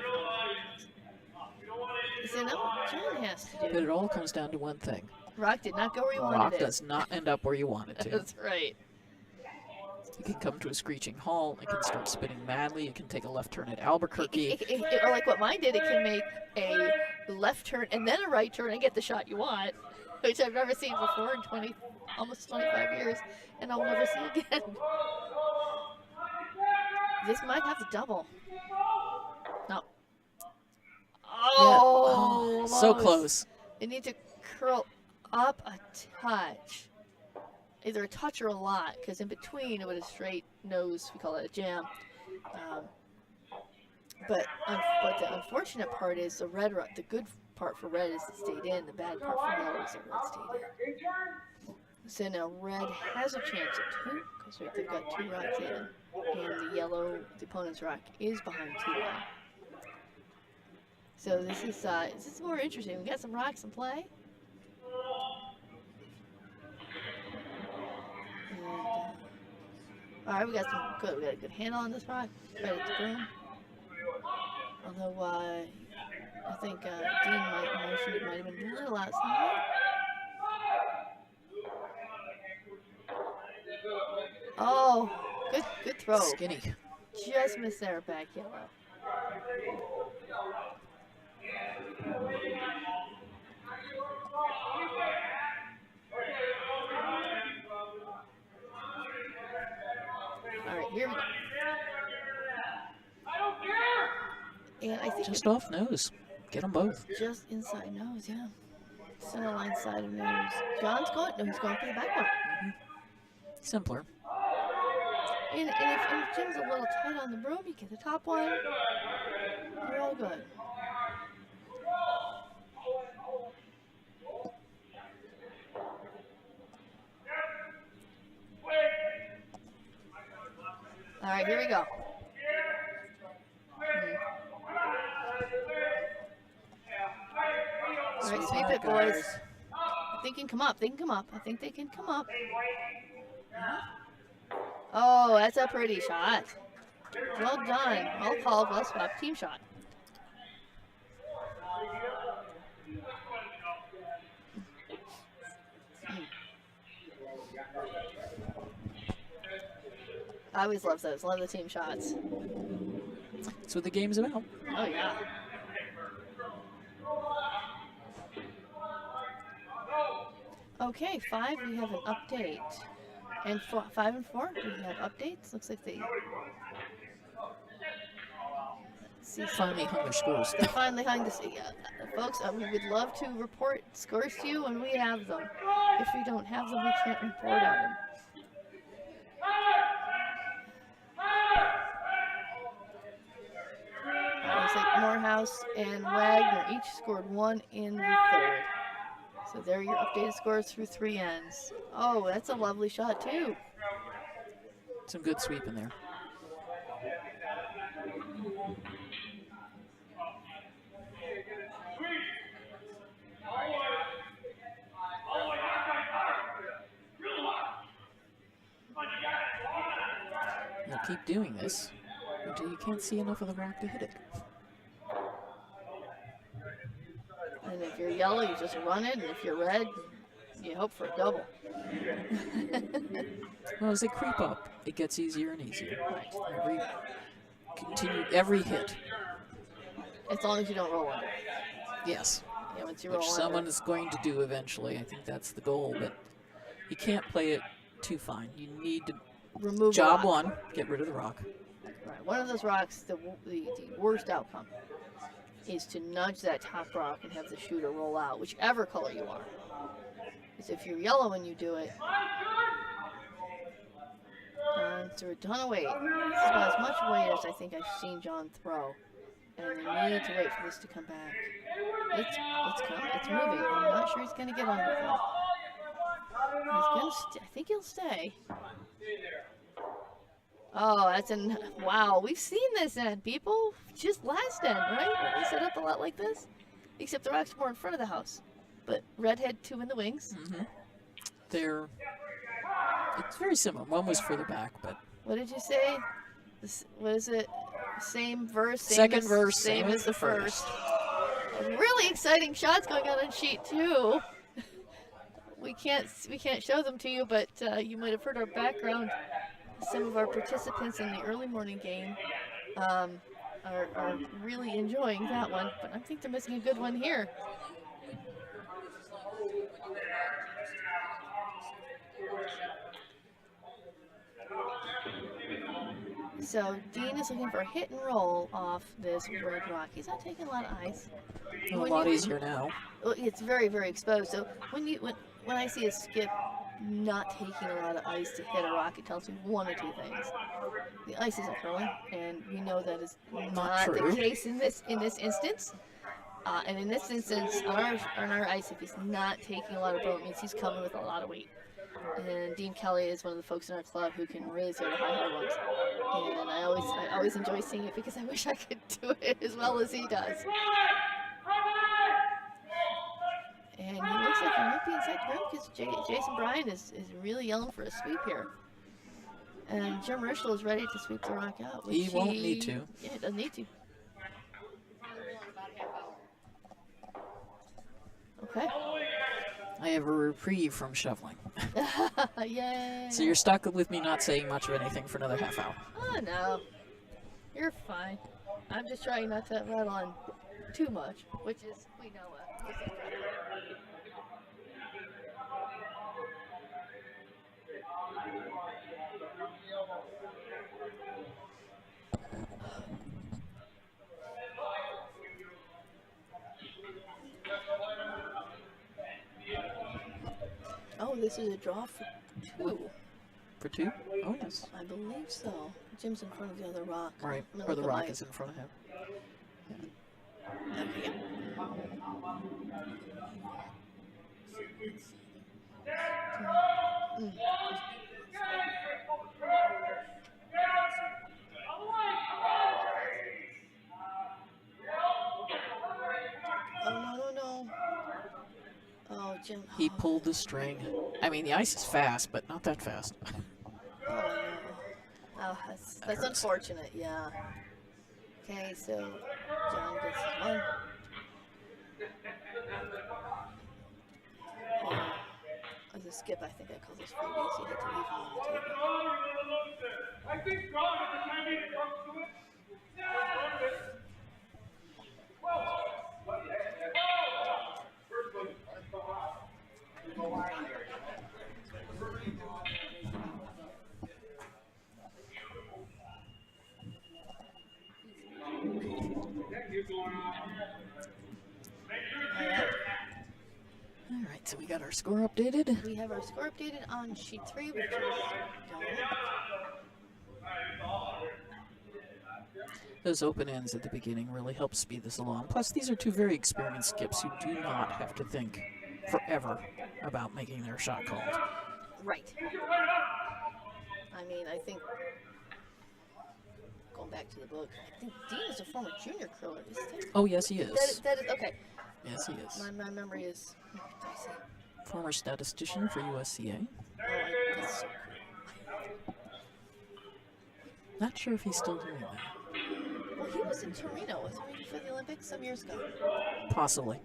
So now what John has to do. But it all comes down to one thing. Rock did not go where you wanted Rock it. does not end up where you want it to. That's right. It can come to a screeching halt. It can start spinning madly. It can take a left turn at Albuquerque. Or like what mine did, it can make a left turn and then a right turn and get the shot you want, which I've never seen before in almost 25 years, and I'll never see again. This might have to double. No. Oh, yeah. So close. They need to curl up a touch. Either a touch or a lot, because in between it would have straight nose, we call it a jam. But the unfortunate part is the red, the good part for red is it stayed in, the bad part for yellow is that red stayed in. So now red has a chance at 2, because they've got 2 rocks in, and the yellow, the opponent's rock, is behind T-line. So this is more interesting. We got some rocks in play. Alright, we got a good handle on this rock. Right at the broom. Although, I think Dean might motion it might have been a little outside. Oh, good throw. Skinny. Just missed there, back yellow. All right, here we go. And I think Just off nose. Get them both. just inside nose, yeah. Center line side of nose. John's going. No, he's going for the back one. Simpler. And if Jim's a little tight on the broom, you get the top one. You're all good. All right, here we go. All right, sweep it, boys. They can come up. They can come up. I think they can come up. Oh, that's a pretty shot. Well done. Well called. Well swept. Team shot. I always love those. Love the team shots. That's what the game's about. Oh, yeah. Okay, 5, we have an update. And 5 and 4, we have updates. Looks like they... Let's see. Finally hung their scores. They finally hung this. Folks, we would love to report scores to you when we have them. If we don't have them, we can't report on them. Looks like Morehouse and Wagner each scored 1 in the 3rd. So there are your updated scores through 3 ends. Oh, that's a lovely shot too. Some good sweep in there. You'll keep doing this until you can't see enough of the rock to hit it. And if you're yellow, you just run it, and if you're red, you hope for a double. Well, as they creep up, it gets easier and easier. Right. Every hit. As long as you don't roll under. Yes. Yeah, once you Which roll someone under. is going to do eventually. I think that's the goal, but you can't play it too fine. You need to Remove job a rock. one, get rid of the rock. Right. One of those rocks, the worst outcome is to nudge that top rock and have the shooter roll out, whichever color you are. Because if you're yellow and you do it, through a ton of weight. This is about as much weight as I think I've seen John throw. And they need to wait for this to come back. It's coming. It's moving. I'm not sure he's going to get under that. He's going to I think he'll stay. Oh, that's wow. We've seen this end, people. Just last end, right? We set up a lot like this, except the rock's more in front of the house. But red had 2 in the wings. It's very similar. One was further back, but What did you say? What is it? Same verse. Second verse, Same as the first. Really exciting shots going on sheet 2. We can't show them to you, but you might have heard our background. Some of our participants in the early morning game are really enjoying that one, but I think they're missing a good one here. So Dean is looking for a hit and roll off this red rock. He's not taking a lot of ice. a lot easier now. Well, it's very, very exposed. So when I see a skip not taking a lot of ice to hit a rock, it tells me one or two things. The ice isn't curling, and we know that is not true. the case in this instance. And in this instance, on our ice, if he's not taking a lot of boat, it means he's coming with a lot of weight. And Dean Kelly is one of the folks in our club who can really throw the high ones. And I always enjoy seeing it because I wish I could do it as well as he does. And he looks like he might be inside the room because Jason Bryan is really yelling for a sweep here. And Jim Rischel is ready to sweep the rock out. Which He won't need to. Yeah, he doesn't need to. Okay. I have a reprieve from shoveling. Yay. So you're stuck with me not saying much of anything for another half hour. Oh, no. You're fine. I'm just trying not to rattle on too much, which is, we know what. Oh, this is a draw for 2. For 2? Oh, yes. I believe so. Jim's in front of the other rock. Right. I'm gonna Or the look at rock my- is in front of him. Okay, yeah. Mm. Oh, no. Oh, Jim. He pulled the string. I mean, the ice is fast, but not that fast. Oh, no. Oh, that's hurts. unfortunate, yeah. Okay, so John gets his 1. As a skip, I think I called this freebies. You had to leave him on the table. I think God, at the time he comes to it, All right, so we got our score updated. We have our score updated on sheet 3, which is going. Those open ends at the beginning really help speed this along. Plus, these are 2 very experienced skips who do not have to think forever about making their shot called. Right. I mean, I think, going back to the book, I think Dean is a former junior curler. Is that, Oh, yes, he is. that is okay. Yes, he is. My memory is dicey. Former statistician for USCA. Oh, that's so cool. Not sure if he's still doing that. Well, he was in Torino, wasn't he, for the Olympics some years ago? Possibly.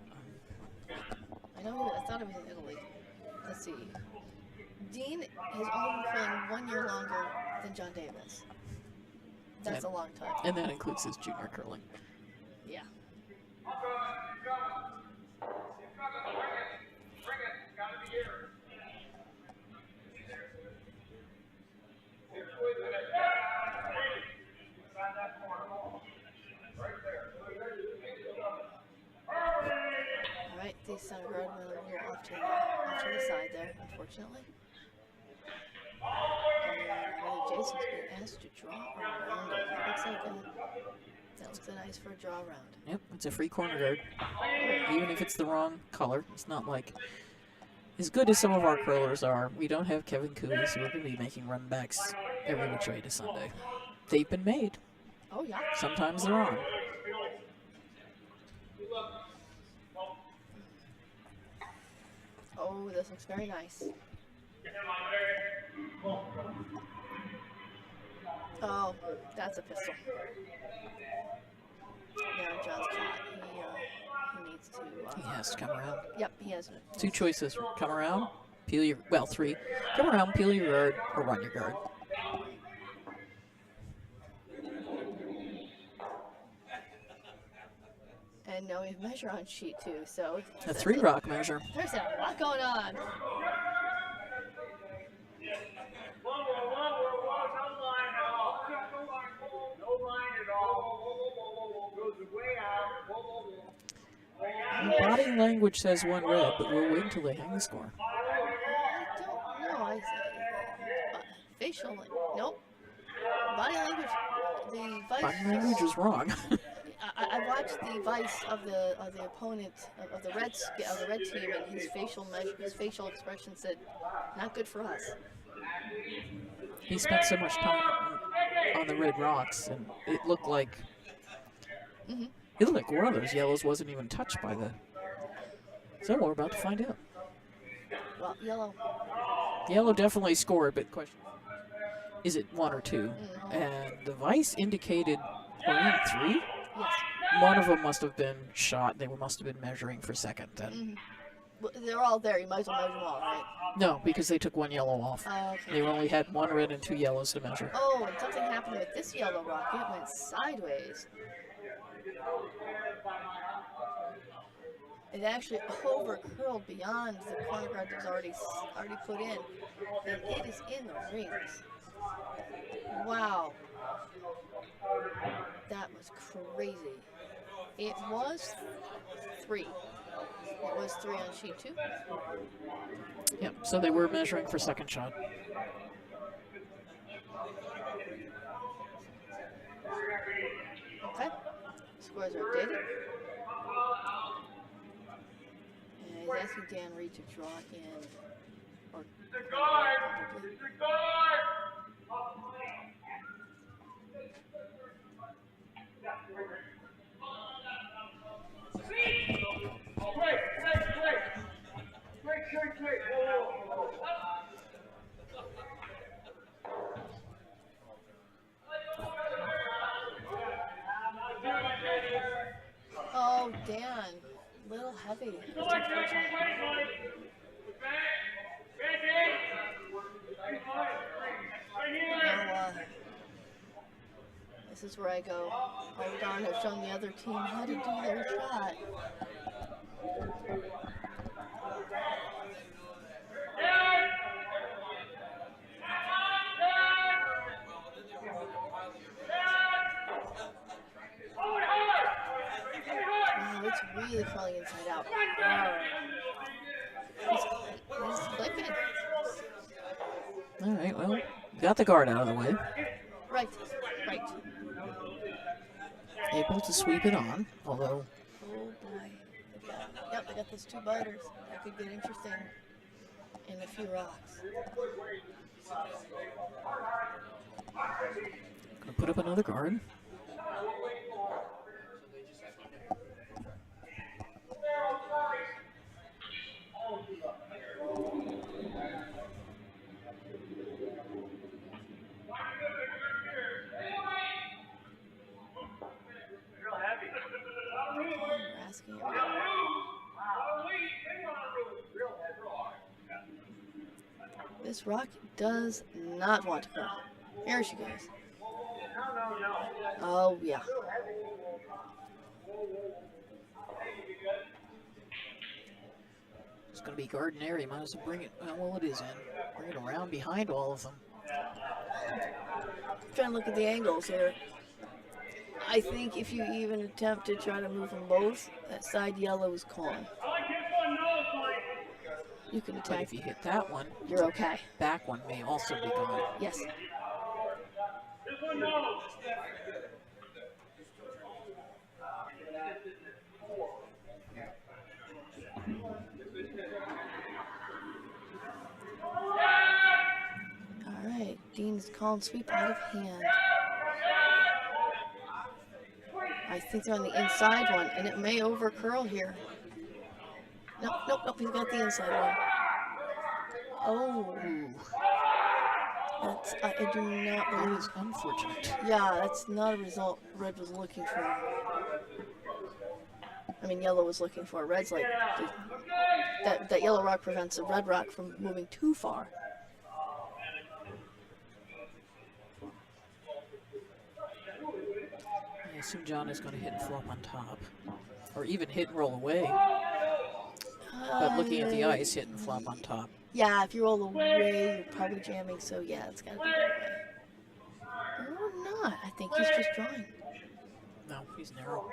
I know. I thought it was in Italy. Let's see. Dean has only been curling 1 year longer than John Davis. That's a long time. And that includes his junior curling. Yeah. All right, the center guard went a little off to the side there, unfortunately. And Jason's been asked to draw around it. That looks like nice for a draw round. Yep, it's a free corner guard. Even if it's the wrong color, it's not like... As good as some of our curlers are, we don't have Kevin Cooley, so we're going to be making run backs every which way to Sunday. They've been made. Oh, yeah. Sometimes they're on. Oh, this looks very nice. Oh, that's a pistol. Yeah, John's caught. He needs to. He has to come around. Yep, he has. 2 choices. Come around, peel your... Well, 3. Come around, peel your guard, or run your guard. And now we have measure on sheet 2, so. A 3-rock measure. There's a lot going on. Body language says 1 red, but we'll wait until they hang the score. I don't know. Facial. Nope. Body language. The vice. Body language is wrong. I watched the vice of the opponent of the red team, and his facial expression said, "Not good for us." He spent so much time on the red rocks, and it looked like... It looked like one of those yellows wasn't even touched by the... So we're about to find out. Well, yellow. Yellow definitely scored, but question, is it 1 or 2? And the vice indicated 3. Yes. One of them must have been shot. They must have been measuring for second. And Well, they're all there. You might as well measure them all, right? No, because they took one yellow off. Okay. They only had one red and 2 yellows to measure. Oh, and something happened with this yellow rock. It went sideways. It actually over-curled beyond the corner guard that was already put in. And it is in the rings. Wow. That was crazy. It was 3. It was 3 on sheet 2. Yep, so they were measuring for second shot. Okay. Scores are updated. And he's asking Dan Reed to draw in. Or probably. Oh, Dan. Little heavy. That's unfortunate. Now, this is where I go, oh darn, I've shown the other team how to do their shot. Wow, it's really curling inside out. He's flipping. All right, well, got the guard out of the way. Right, right. Able to sweep it on, although... Oh boy. Yep, they got those 2 biters. That could get interesting in a few rocks. Gonna put up another guard. Asking it. This rock does not want to go. Here she goes. Oh, yeah. It's gonna be garden area. Might as well bring it, well, it is in. Bring it around behind all of them. Trying to look at the angles here. I think if you even attempt to try to move them both, that side yellow is gone. You can But attack. if you hit that one, You're okay. back one may also be gone. Yes. All right. Dean's calling sweep out of hand. I think they're on the inside one, and it may over curl here. Nope, nope, nope. He's got the inside one. Oh. That's, I do not That believe. is unfortunate. Yeah, that's not a result Red was looking for. I mean, Yellow was looking for. Red's like, that yellow rock prevents the red rock from moving too far. I assume John is going to hit and flop on top. Or even hit and roll away. But looking at the ice, hit and flop on top. Yeah, if you roll away, you're probably jamming, so yeah, it's gotta be that way. Or not. I think he's just drawing. No, he's narrow.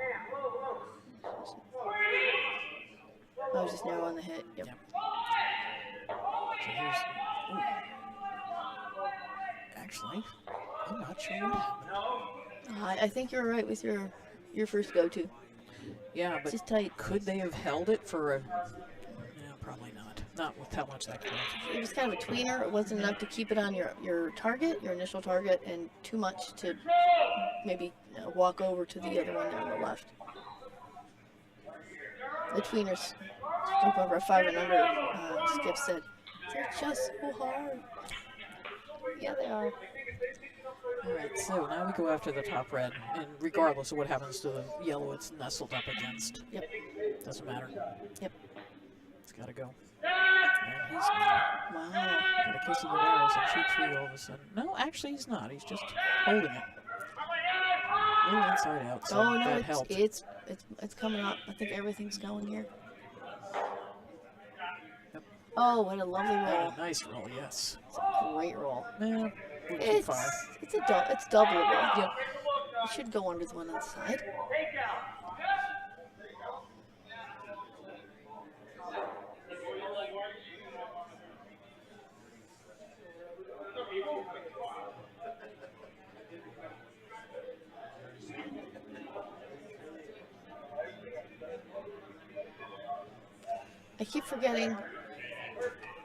I was just narrow on the hit. Yep. Yep. So here's... Ooh. Actually, I'm not sure what happened. I think you're right with your first go-to. Yeah, It's but just tight. could they have held it for a... No, probably not. Not with how much that could have. It was kind of a tweener. It wasn't enough to keep it on your target, your initial target, and too much to maybe walk over to the other one there on the left. The tweeners jump over a 5 and under. Skip said, "They're just so hard." Yeah, they are. Alright, so now we go after the top red, and regardless of what happens to the yellow it's nestled up against. Yep. Doesn't matter. Yep. It's got to go. And he's not. Wow. Got a case of the virus and shoot free all of a sudden. No, actually he's not. He's just holding it. A little inside out, so Oh no, that helped. it's coming up. I think everything's going here. Yep. Oh, what a lovely roll! A nice roll, yes. It's a great roll. Nah, too It's far. it's doubleable. Yep. It should go under the one on the side.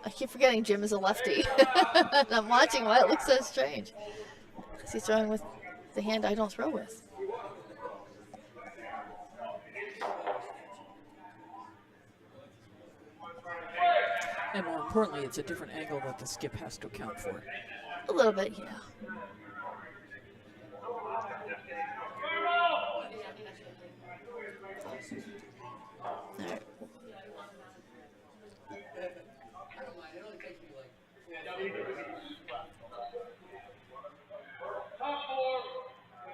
I keep forgetting Jim is a lefty. And I'm watching why it looks so strange. Because he's throwing with the hand I don't throw with. And more importantly, it's a different angle that the skip has to account for. A little bit, yeah. All right. Top four.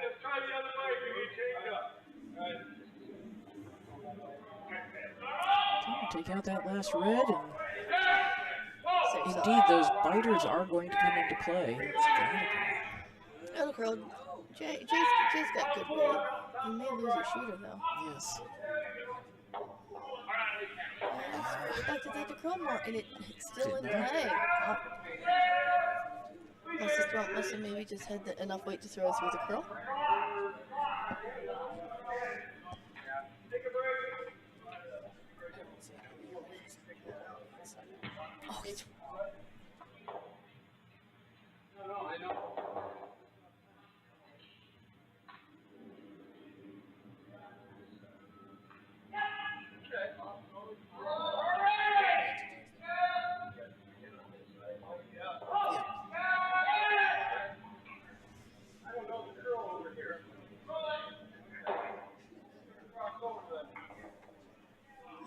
Just try the other way if you change up. Take out that last red, and Safe side. indeed, those biters are going to come into play. Little curl. Jay's got good weight. He may lose a shooter though. Yes. I expected that to curl more, and it's still in Did not. play. Oh. Must have maybe just had enough weight to throw through the curl. Oh, he's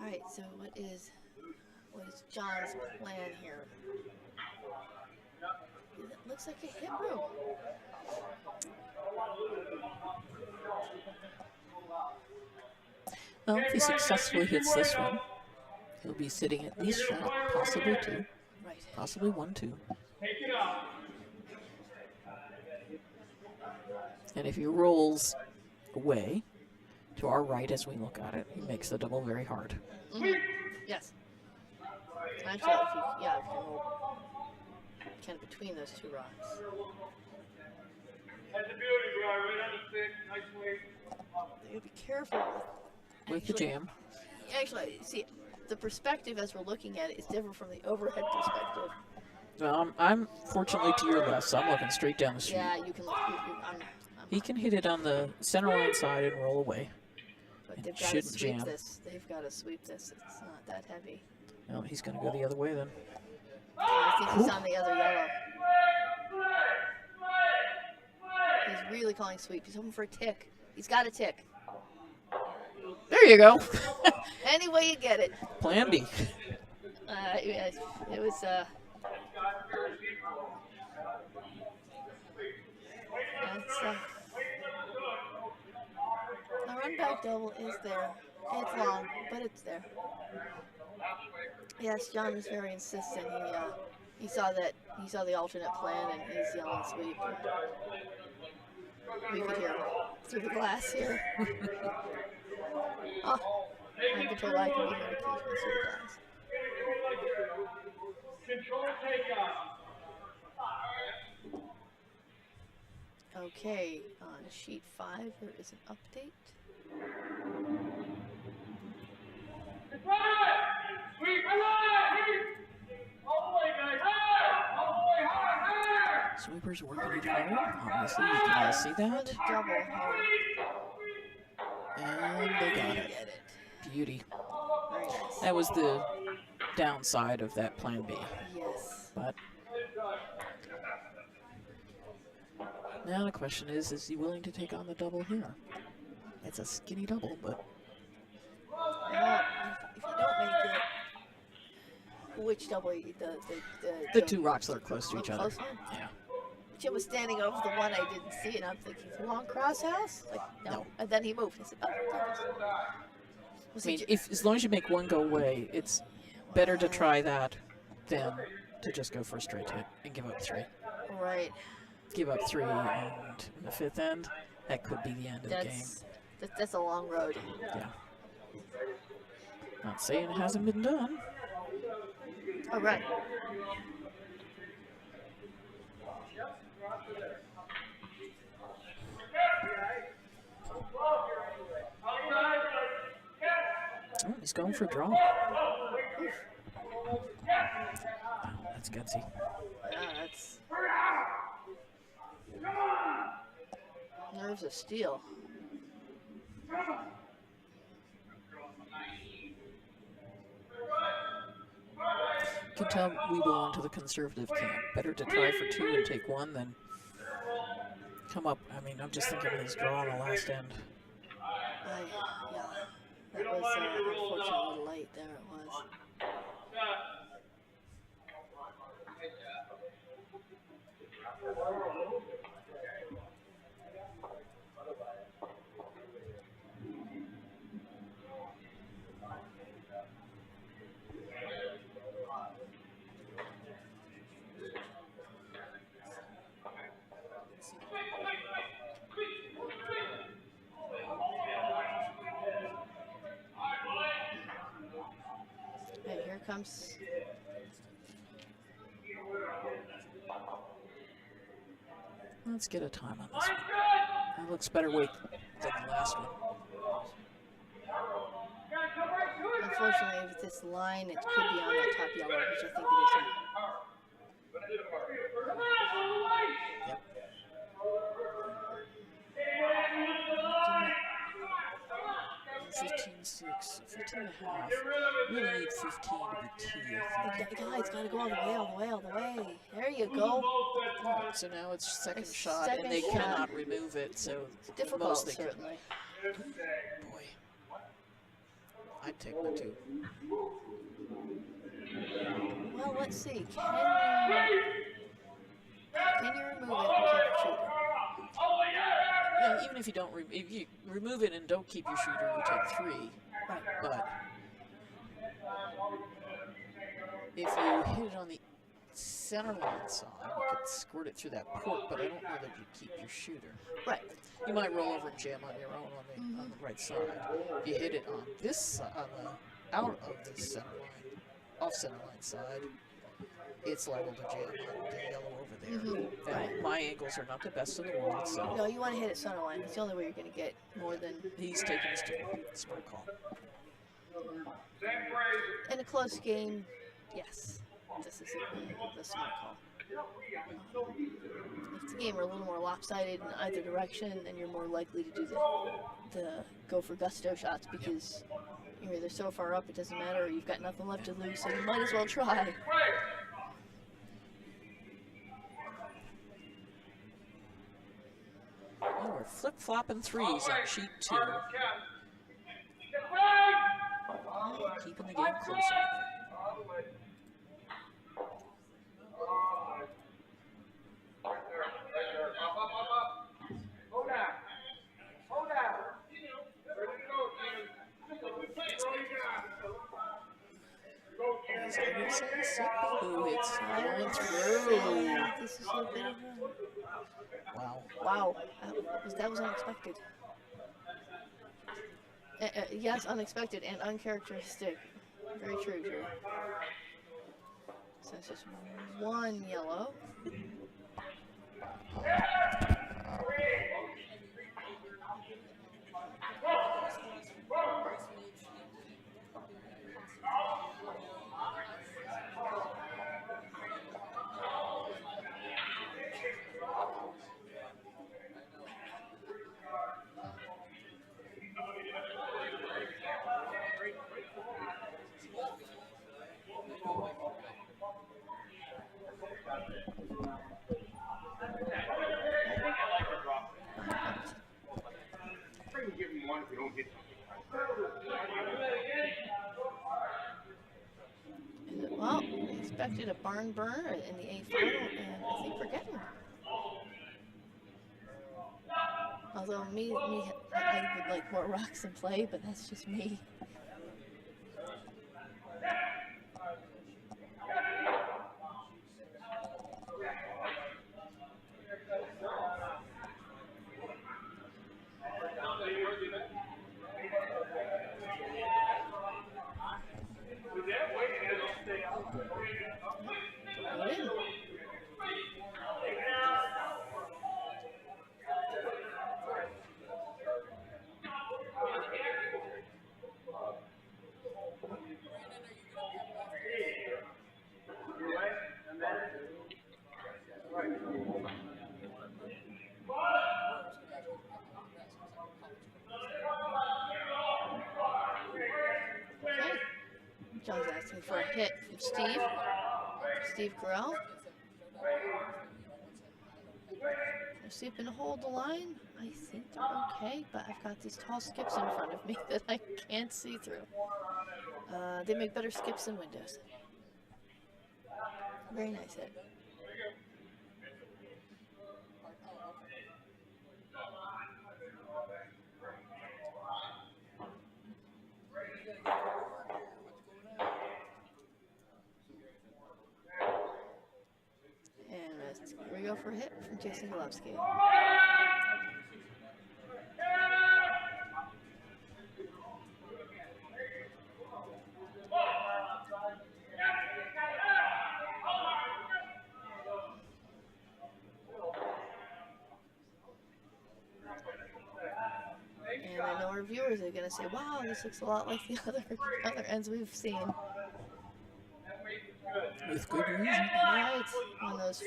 all right. So what is John's plan here? It looks like a hit room. Well, if he successfully hits this one, he'll be sitting at least shot, possibly two, Right. possibly 1-2. Take it out. And if he rolls away to our right as we look at it, he makes the double very hard. Mm-hmm. Yes. Actually, if you can roll kind of between those two rocks. That's a beauty, bro. Right on the stick. Nice weight. You gotta be careful With the jam. Actually, see, the perspective as we're looking at it is different from the overhead perspective. Well, I'm fortunately to your left, so I'm looking straight down the street. Yeah, you can look. He can hit it on the center line side and roll away. But It they've got to shouldn't sweep jam. this. They've got to sweep this. It's not that heavy. No, he's going to go the other way then. I think he's on the other yellow. He's really calling sweep. He's hoping for a tick. He's got a tick. There you go. Any way you get it. Plan B. It was. The run back double is there. It's long, but it's there. Yes, John was very insistent. He saw the alternate plan, and he's yelling sweep. We could hear him through the glass here. Oh, I control. I can be here occasionally through the glass. Control takeoff. Okay, on sheet 5 there is an update. Sweep alive! All the way, guys! All the way hard! Sweepers working it hard. Obviously, you can all see For that. the double hard. And they got it. Get it. Beauty. Very nice. That was the downside of that plan B. Yes. But now the question is he willing to take on the double here? It's a skinny double, but Well, if you don't make it, Which double? The two rocks that are close to Oh, each other. close one? Yeah. Jim was standing over the one I didn't see, and I'm thinking, long cross house? Like, no. No. And then he moved. I said, oh, there it is. Was I he mean, as long as you make one go away, it's better to try that than to just go for a straight hit and give up 3. right. Give up 3, and in the 5th end, that could be the end of the game. That's a long road. Yeah. Not saying it hasn't been done. All right. Oh, he's going for a draw. That's gutsy. That's nerves of steel. You can tell we belong to the conservative camp. Better to try for 2 and take 1 than come up. I mean, I'm just thinking of his draw on the last end. Yeah, that was unfortunately a little late. There it was. Okay, here comes. Let's get a time on this one. That looks better weight than the last one. Unfortunately, with this line, it could be on that top yellow, which I think it is now. Yep. 15-6, 15 and a half. Really need 15 to be key, I think. Guys, gotta go all the way, all the way, all the way. There you go. Alright, so now it's second It's shot, second and they shot. cannot remove it, so It's the difficult, most they can. certainly. Boy. I'd take the 2. Well, let's see. Can you remove it and keep your shooter? Yeah, even if you don't, if you remove it and don't keep your shooter, you take 3. Right. But if you hit it on the center line side, you could squirt it through that port, but I don't know that you keep your shooter. Right. You might roll over and jam on your own on the right side. If you hit it on this side, on the out of the center line, off center line side, it's liable to jam on the yellow over there. And Right. my angles are not the best in the world, so No, you want to hit it center line. It's the only way you're going to get more than. he's taking his turn. Smart call. In a close game, yes. This is the smart call. If the game are a little more lopsided in either direction, then you're more likely to do the go for gusto shots because you're either so far up it doesn't matter or you've got nothing left to lose, so you might as well try. Oh, we're flip-flopping 3s on sheet 2. Keeping the game closer. I would say Sickboo, it's going through. This is a bit of a... Wow. Wow, that was unexpected. Yes, unexpected and uncharacteristic. Very true, Drew. So it's just 1 yellow. Well, expected a barn burner in the A final, and I think we're getting one. Although I would like more rocks in play, but that's just me. Go in. Okay. John's asking for a hit from Steve Carell. They're sleeping to hold the line. I think they're okay, but I've got these tall skips in front of me that I can't see through. They make better skips than windows. Very nice hit. And here we go for a hit from Jason Golovsky. And I know our viewers are going to say, wow, this looks a lot like the other ends we've seen. With good reason. Right. When those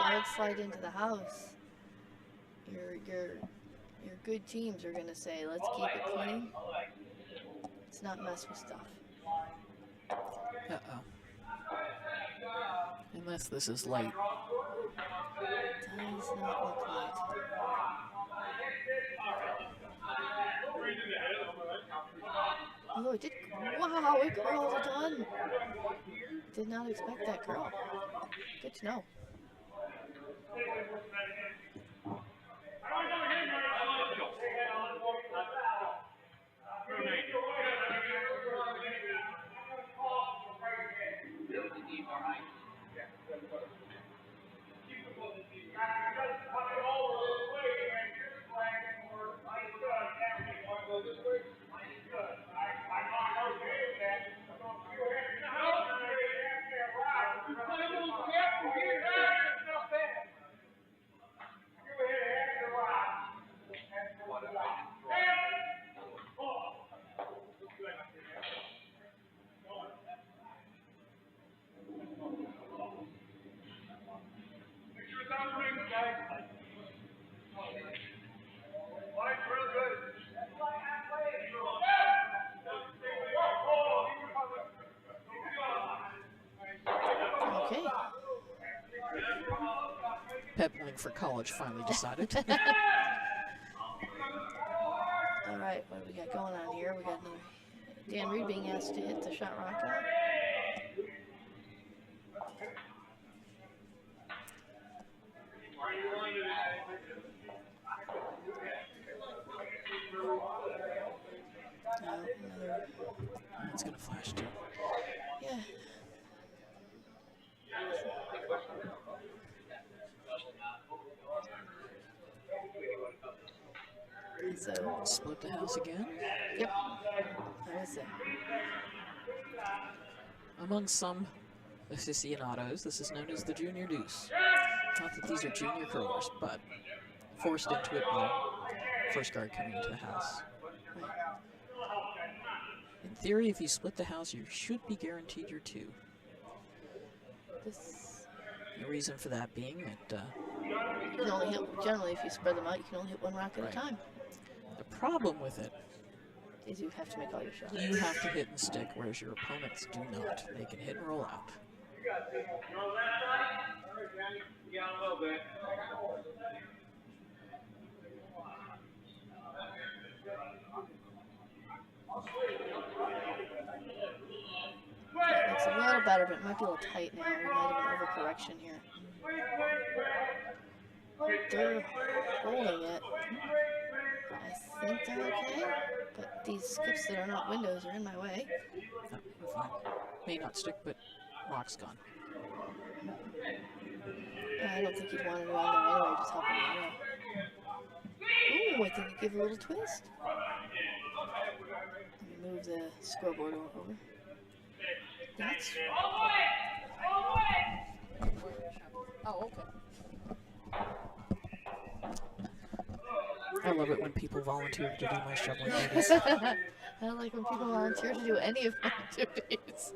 guards slide into the house, your good teams are going to say, let's keep it clean. Let's not mess with stuff. Uh-oh. Unless this is light. Does not look light. Although it did, wow, it curled a ton. Did not expect that curl. Good to know. Okay. Pebbling for college finally decided. All right, what do we got going on here? We got another Dan Reed being asked to hit the shot rock out. Another. It's gonna flash too. Yeah. So Split the house again. yep. There's it. Among some aficionados, this is known as the junior deuce. Not that these are junior curlers, but forced into it by first guard coming into the house. In theory, if you split the house, you should be guaranteed your two. This The reason for that being that you can only hit, generally if you spread them out, you can only hit one rock at Right. a time. the problem with it, Is you have to make all your shots. you have to hit and stick, whereas your opponents do not. They can hit and roll out. Yeah, a little bit. Makes it a little little better, but it might be a little tight now. We might have an overcorrection here. They're holding it. I think they're okay, but these skips that are not windows are in my way. No, we're fine. May not stick, but rock's gone. I don't think you'd want it around there anyway, just helping me out. Ooh, I think you give a little twist. Let me move the scoreboard over. That's... Oh, okay. I love it when people volunteer to do my shoveling duties. I don't like when people volunteer to do any of my duties.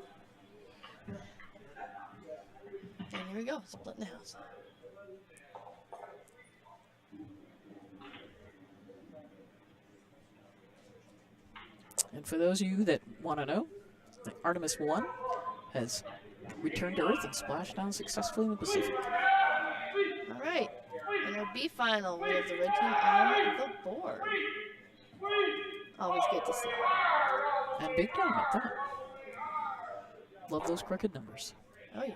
And here we go, splitting the house. And for those of you that want to know, the Artemis 1 has returned to Earth and splashed down successfully in the Pacific. All right, in our B final, we have the red team on the board. Always good to see. And big time at that. Love those crooked numbers. Oh yeah.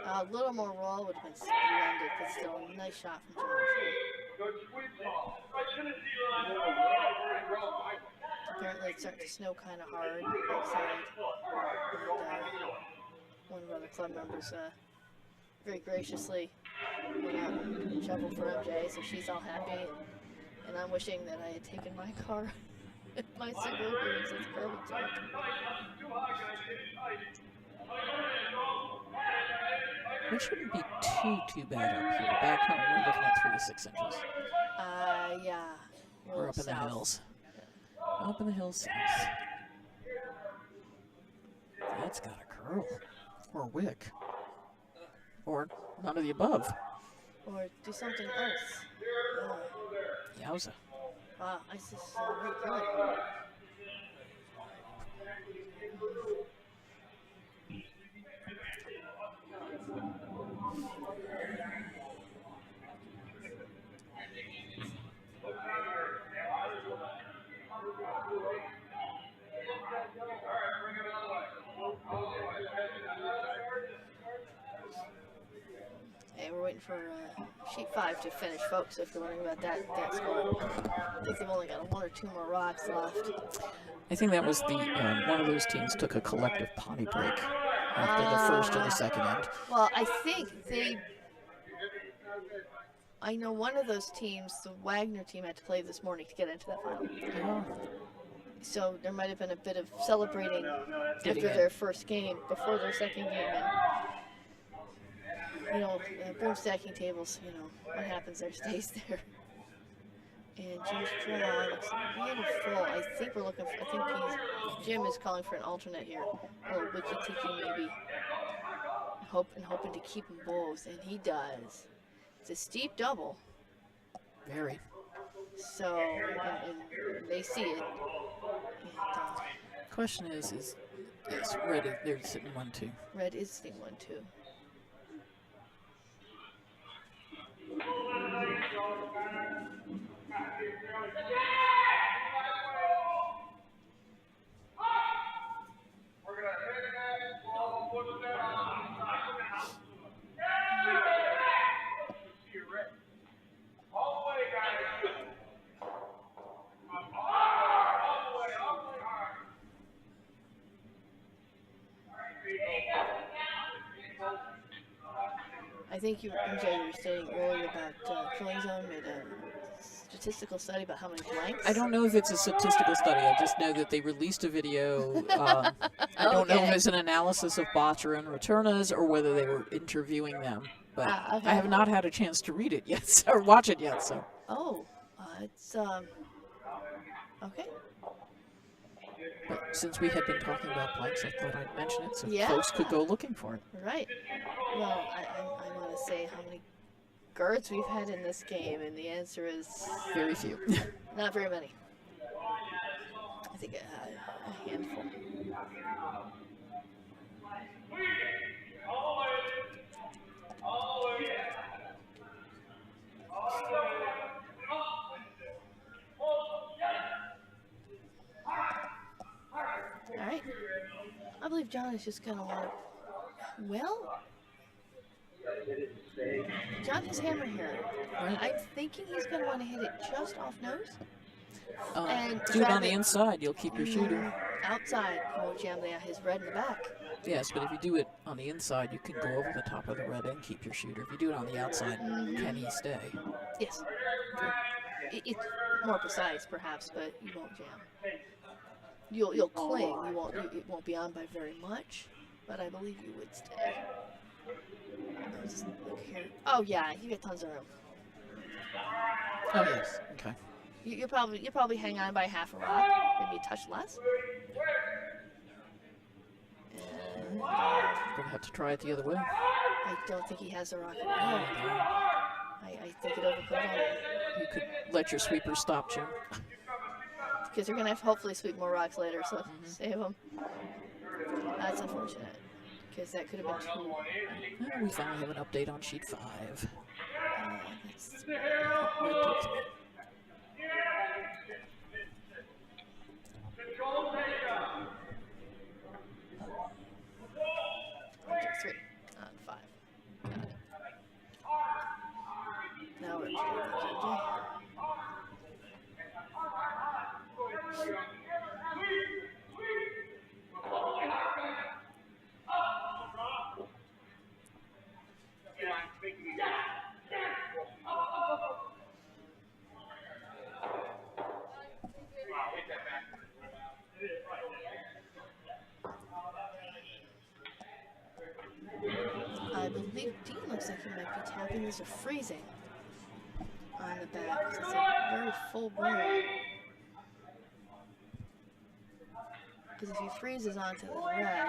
A little more roll would have been splendid, but still a nice shot from Josh. Apparently it's starting to snow kind of hard outside. And one of our other club members very graciously went out and shoveled for MJ, so she's all happy. And I'm wishing that I had taken my car, my Suburban, since it's garbage truck. It shouldn't be too bad up here. Back home, we're looking at 3 to 6 inches. Yeah. We're up in the hills. Up in the hills south. That's got a curl. Or a wick. Or none of the above. Or do something else. Yowza. Wow, ice is really good. Hey, we're waiting for sheet 5 to finish, folks, if you're wondering about that score. I think they've only got 1 or 2 more rocks left. I think that was the one of those teams took a collective potty break after the first or the second end. Well, I think I know one of those teams, the Wagner team, had to play this morning to get into that final. Oh. So there might have been a bit of celebrating Getting after in. their first game, before their second game. And, broom stacking tables, what happens there stays there. And Jim's draw looks really full. I think Jim is calling for an alternate here. A little wiki-tiki maybe. Hoping to keep them both, and he does. It's a steep double. Very. So, and they see it. And, Question is yes, red, they're sitting 1-2. red is sitting 1-2. I think MJ, you were saying earlier about curling zone made a statistical study about how many blanks? I don't know if it's a statistical study. I just know that they released a video. I don't know if Okay. it's an analysis of botcher and returnas or whether they were interviewing them. But Okay. I have not had a chance to read it yet or watch it yet. So Oh, it's okay. but since we had been talking about blanks, I thought I'd mention it so Yeah. folks could go looking for it. Right. Well, I want to say how many guards we've had in this game, and the answer is Very few. not very many. I think a handful. All right. I believe John is just going to want to. Well, John has hammer here. Right. I'm thinking he's going to want to hit it just off nose. And Do it on grab the it inside. You'll keep your shooter. Outside. He won't jam his red in the back. Yes, but if you do it on the inside, you can go over the top of the red and keep your shooter. If you do it on the outside, can he stay? Yes. It's more precise, perhaps, but you won't jam. You'll cling. It won't be on by very much, but I believe you would stay. Let's just look here. Oh yeah, you get tons of room. Oh yes. Okay. You probably hang on by half a rock, maybe a touch less. And Gonna have to try it the other way. I don't think he has a rock at all. I think it overcooked on him. You could let your sweeper stop, Jim. Because you're gonna have to hopefully sweep more rocks later, so save them. That's unfortunate, because that could have been two. Well, we finally have an update on sheet 5. That's three, not 5. Got it. Now we're JJ. I believe Dean looks like he might be tapping this or freezing on the back. It's a very full burn. Because if he freezes onto the red,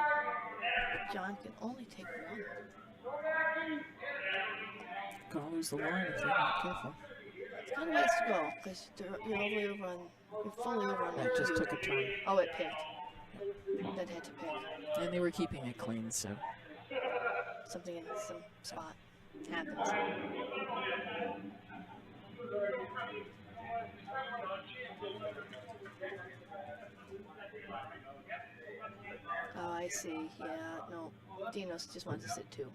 John can only take one. Gonna lose the line if you're not careful. It's got a ways to go, because you're all the way over on, you're fully over on That the just cube. took a turn. Oh, it picked. That had to pick. And they were keeping it clean, so. Something in some spot happens. Oh, I see. Yeah, no. Dinos just wants to sit too.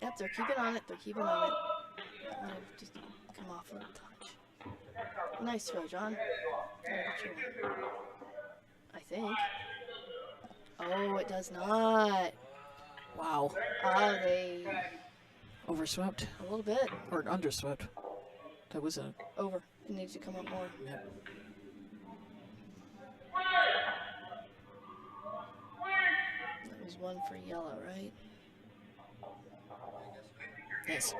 Yep, they're keeping on it. They're keeping on it. I'm gonna just come off a little touch. Nice throw, John. I think. Oh, it does not. Wow. Oh, they Overswept. a little bit Or underswept. That was a. over. It needs to come up more. Yep. That was one for yellow, right? Yes.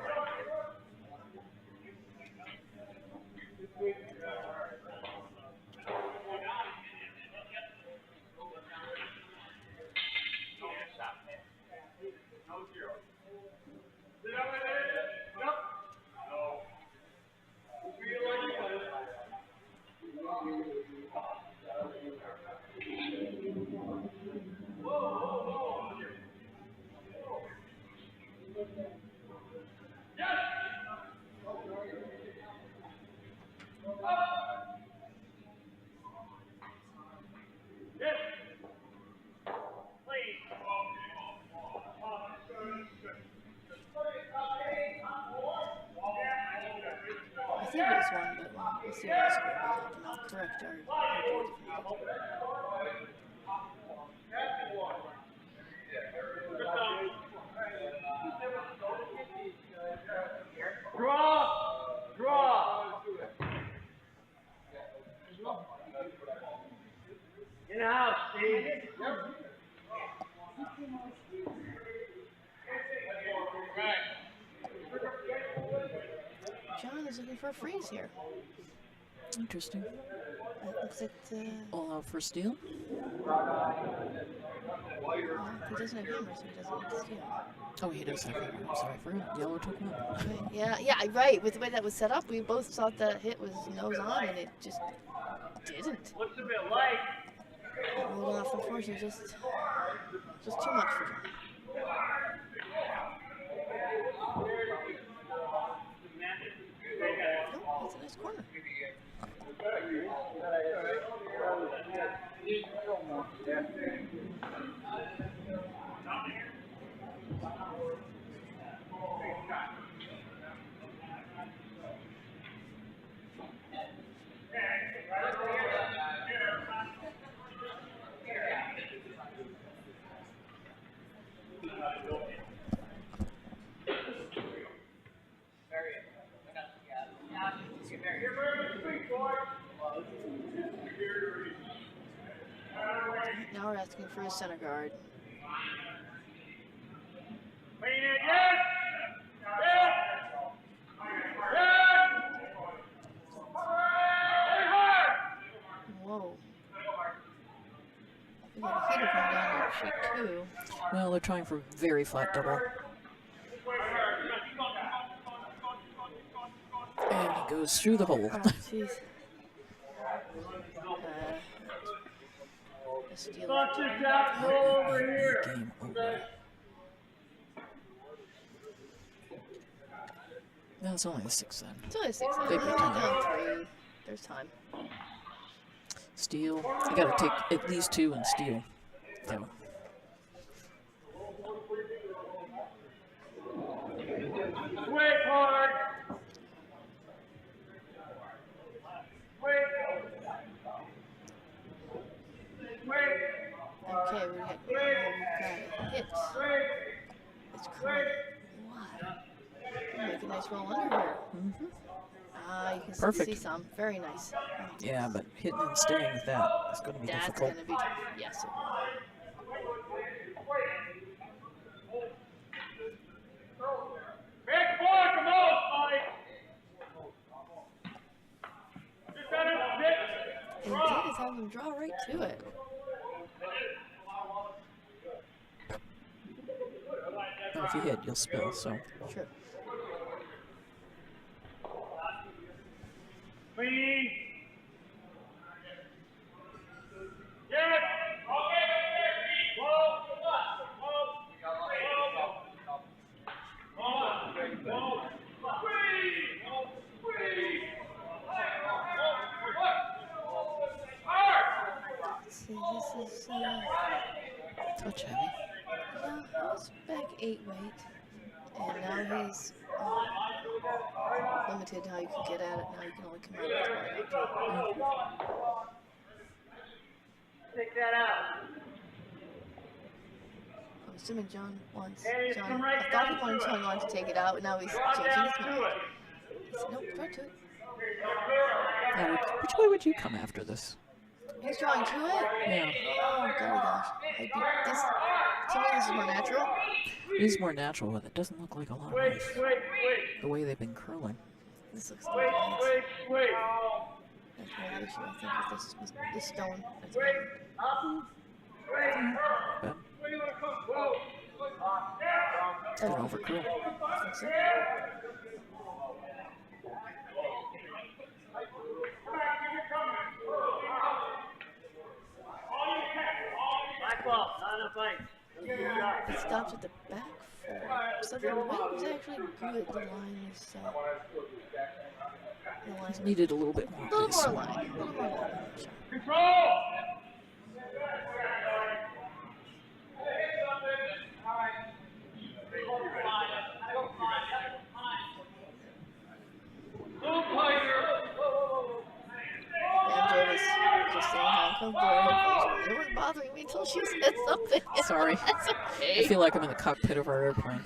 I think it was one, but we'll see what the score was, and I'll correct our board if needed. Draw! In the house, Steve. John is looking for a freeze here. Interesting. It looks like All out for steal. he doesn't have hammers, so he doesn't need to steal. Oh, he does have hammer. I'm sorry, I forgot. Yellow took one. Right, yeah, right. With the way that was set up, we both thought the hit was nose on, and it just didn't. Looks a bit light. Rolled off, unfortunately, just too much for John. Oh, that's a nice corner. Now we're asking for a center guard. Whoa. We got a heater coming down there, sheet 2. Well, they're trying for very flat double. And he goes through the hole. Oh, jeez. A steal. Over here. Game over. No, it's only a 6 then. It's only a 6. Big Down time. 3. There's time. Steal. You gotta take at least 2 and steal. So. Wait hard. Okay, we've got a hit. It's curling. What? Make a nice roll under here. Mm-hmm. Ah, you can Perfect. see some. Very nice. Oh, Yeah, but hitting and staying with that is going to be that's difficult. going to be tough. Yes. Back forward the most, Mike. Just got it. And did is have them draw right to it. Well, if you hit, you'll spill, so. True. Clean. Yes. Okay. Whoa. See, this is Touch heavy. yeah, he's back 8 weight, and now he's limited how you can get at it. Now you can only come out with 1. Take that out. I'm assuming John wants. Hey, John, come right I thought he down wanted to John it. wanted to take it out, and now he's Draw changing down his to mind. it. He said, nope, draw to it. Now, which way would you come after this? He's drawing to it. Yeah, Oh gosh, this to me this is more natural. it is more natural, but it doesn't look like a lot of Wait, life. wait. The way they've been curling. This looks Wait, nice. wait. That's my issue. I think with this stone. That's Wait. better. Wait. But Where do you want to come? Whoa. Going over curl. I think so. Back off, not enough ice. It stopped at the back four. So the weight was actually good. The line was. The line He's needed a little bit more. a little ice. more line. A little more line. Sure. Control! MJ was just saying how uncomfortable her headphones were. They weren't bothering me until she said something. Sorry. That's I okay. feel like I'm in the cockpit of our airplane.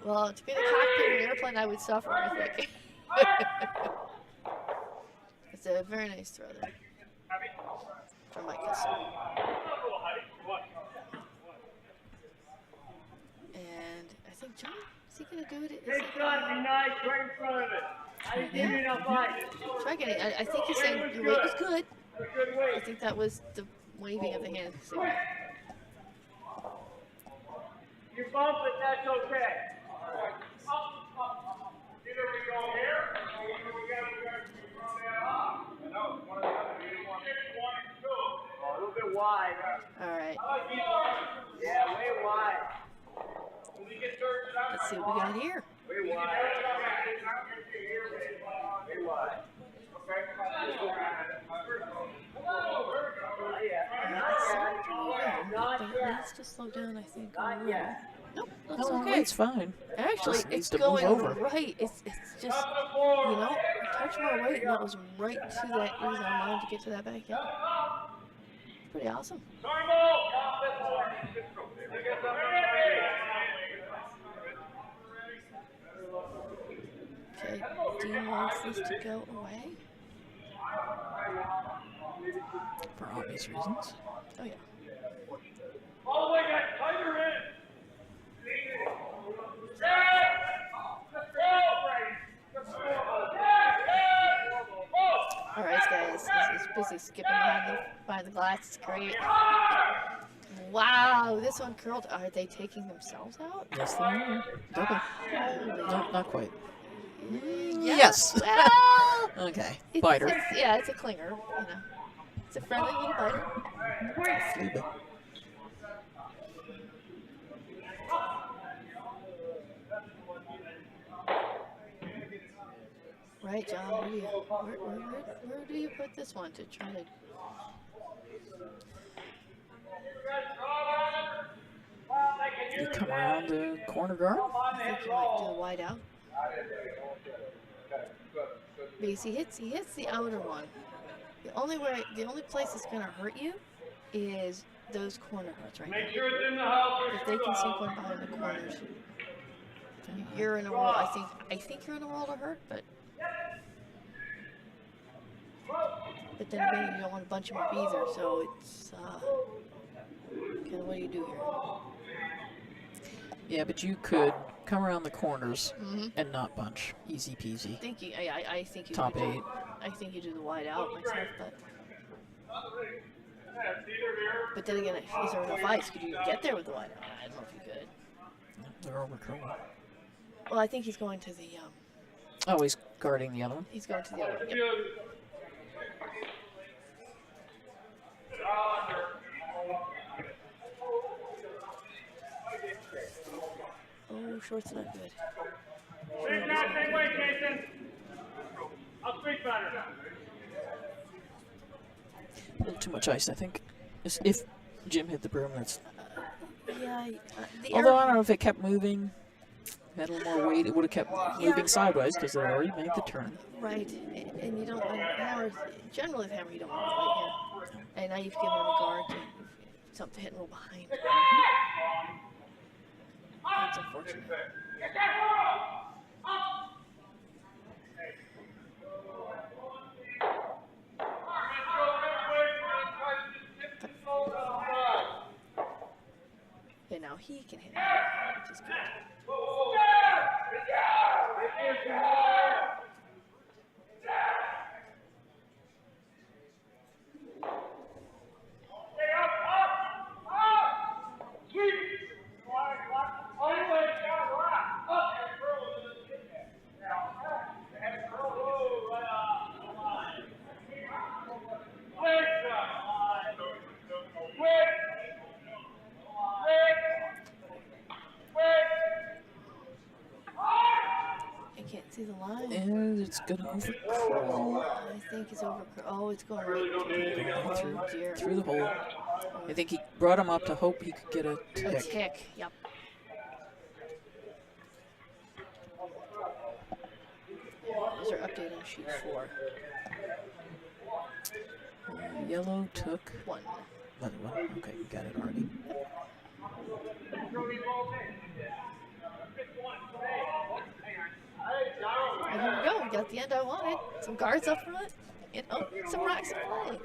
Well, to be in the cockpit of an airplane, I would suffer, I think. It's a very nice throw there from Mike Kessler. And I think John, is he going to do it? Is Big he shot, be nice, right in front of it. I didn't give you enough ice. try getting? I think he's saying your weight was good. Good I weight. think that was the waving of the hand. You bump it, that's okay. Either we go here, or we gotta run that off. No, one of the other. One and two. A little bit wide. All right. Yeah, way wide. Let's see what we got here. Way wide. Way wide. It needs to slow down, I think. A little. Nope, that's No, okay. it's fine. Actually, Just needs it's to move going over. right. It's just, you know, a touch more weight, and that was right to that ease on line to get to that back end. Pretty awesome. Okay, Dean wants this to go away. For obvious reasons. Oh, yeah. All the way, guys, tighter in. All right, guys. He's busy skipping behind the glass. It's great. Wow, this one curled. Are they taking themselves out? Yes, they are. Double. Holy. No, not quite. Yeah, Yes. Well, Okay. it's, Biter. yeah, it's a clinger. You know, it's a friendly little biter. Flube. Right, John. Where do you put this one to try to? You come around the corner guard. I think you might do the wide out. Because he hits the outer one. The only place it's gonna hurt you is those corner hurts right Make now. sure it's in the house. If they can sink one behind the corners, you're in a world. I think you're in a world of hurt, but then again, you don't want to bunch them up either. So it's kind of what do you do here? Yeah, but you could come around the corners Mm-hmm. and not bunch. Easy peasy. I think you Top could do- 8. I think you do the wide out myself, but then again, is there enough ice? Could you get there with the wide out? I don't know if you could. They're over curling. Well, I think he's going to the Oh, he's guarding the other one. he's going to the other one. Yep. Oh, short's not good. Same now, same way, Jason. I'll speak better. A little too much ice, I think. If Jim hit the broom, that's. Yeah, the Although I don't know if it kept moving. Had a little more weight, it would have kept moving sideways because it had already made the turn. right, and you don't want hammers. Generally, with hammer, you don't want to fight here. And now you've given him a guard to something hitting a little behind. That's unfortunate. And now he can hit it, which is good. it's gonna overcurl. I think it's over. Oh, it's going right Going oh, dear. through the hole. I think he brought him up to hope he could get a A tick. tick, yep. There's our update on sheet 4. Yellow took 1. Okay, we got it already. And here we go. We got the end I wanted. Some guards up front. You know, some rocks in play.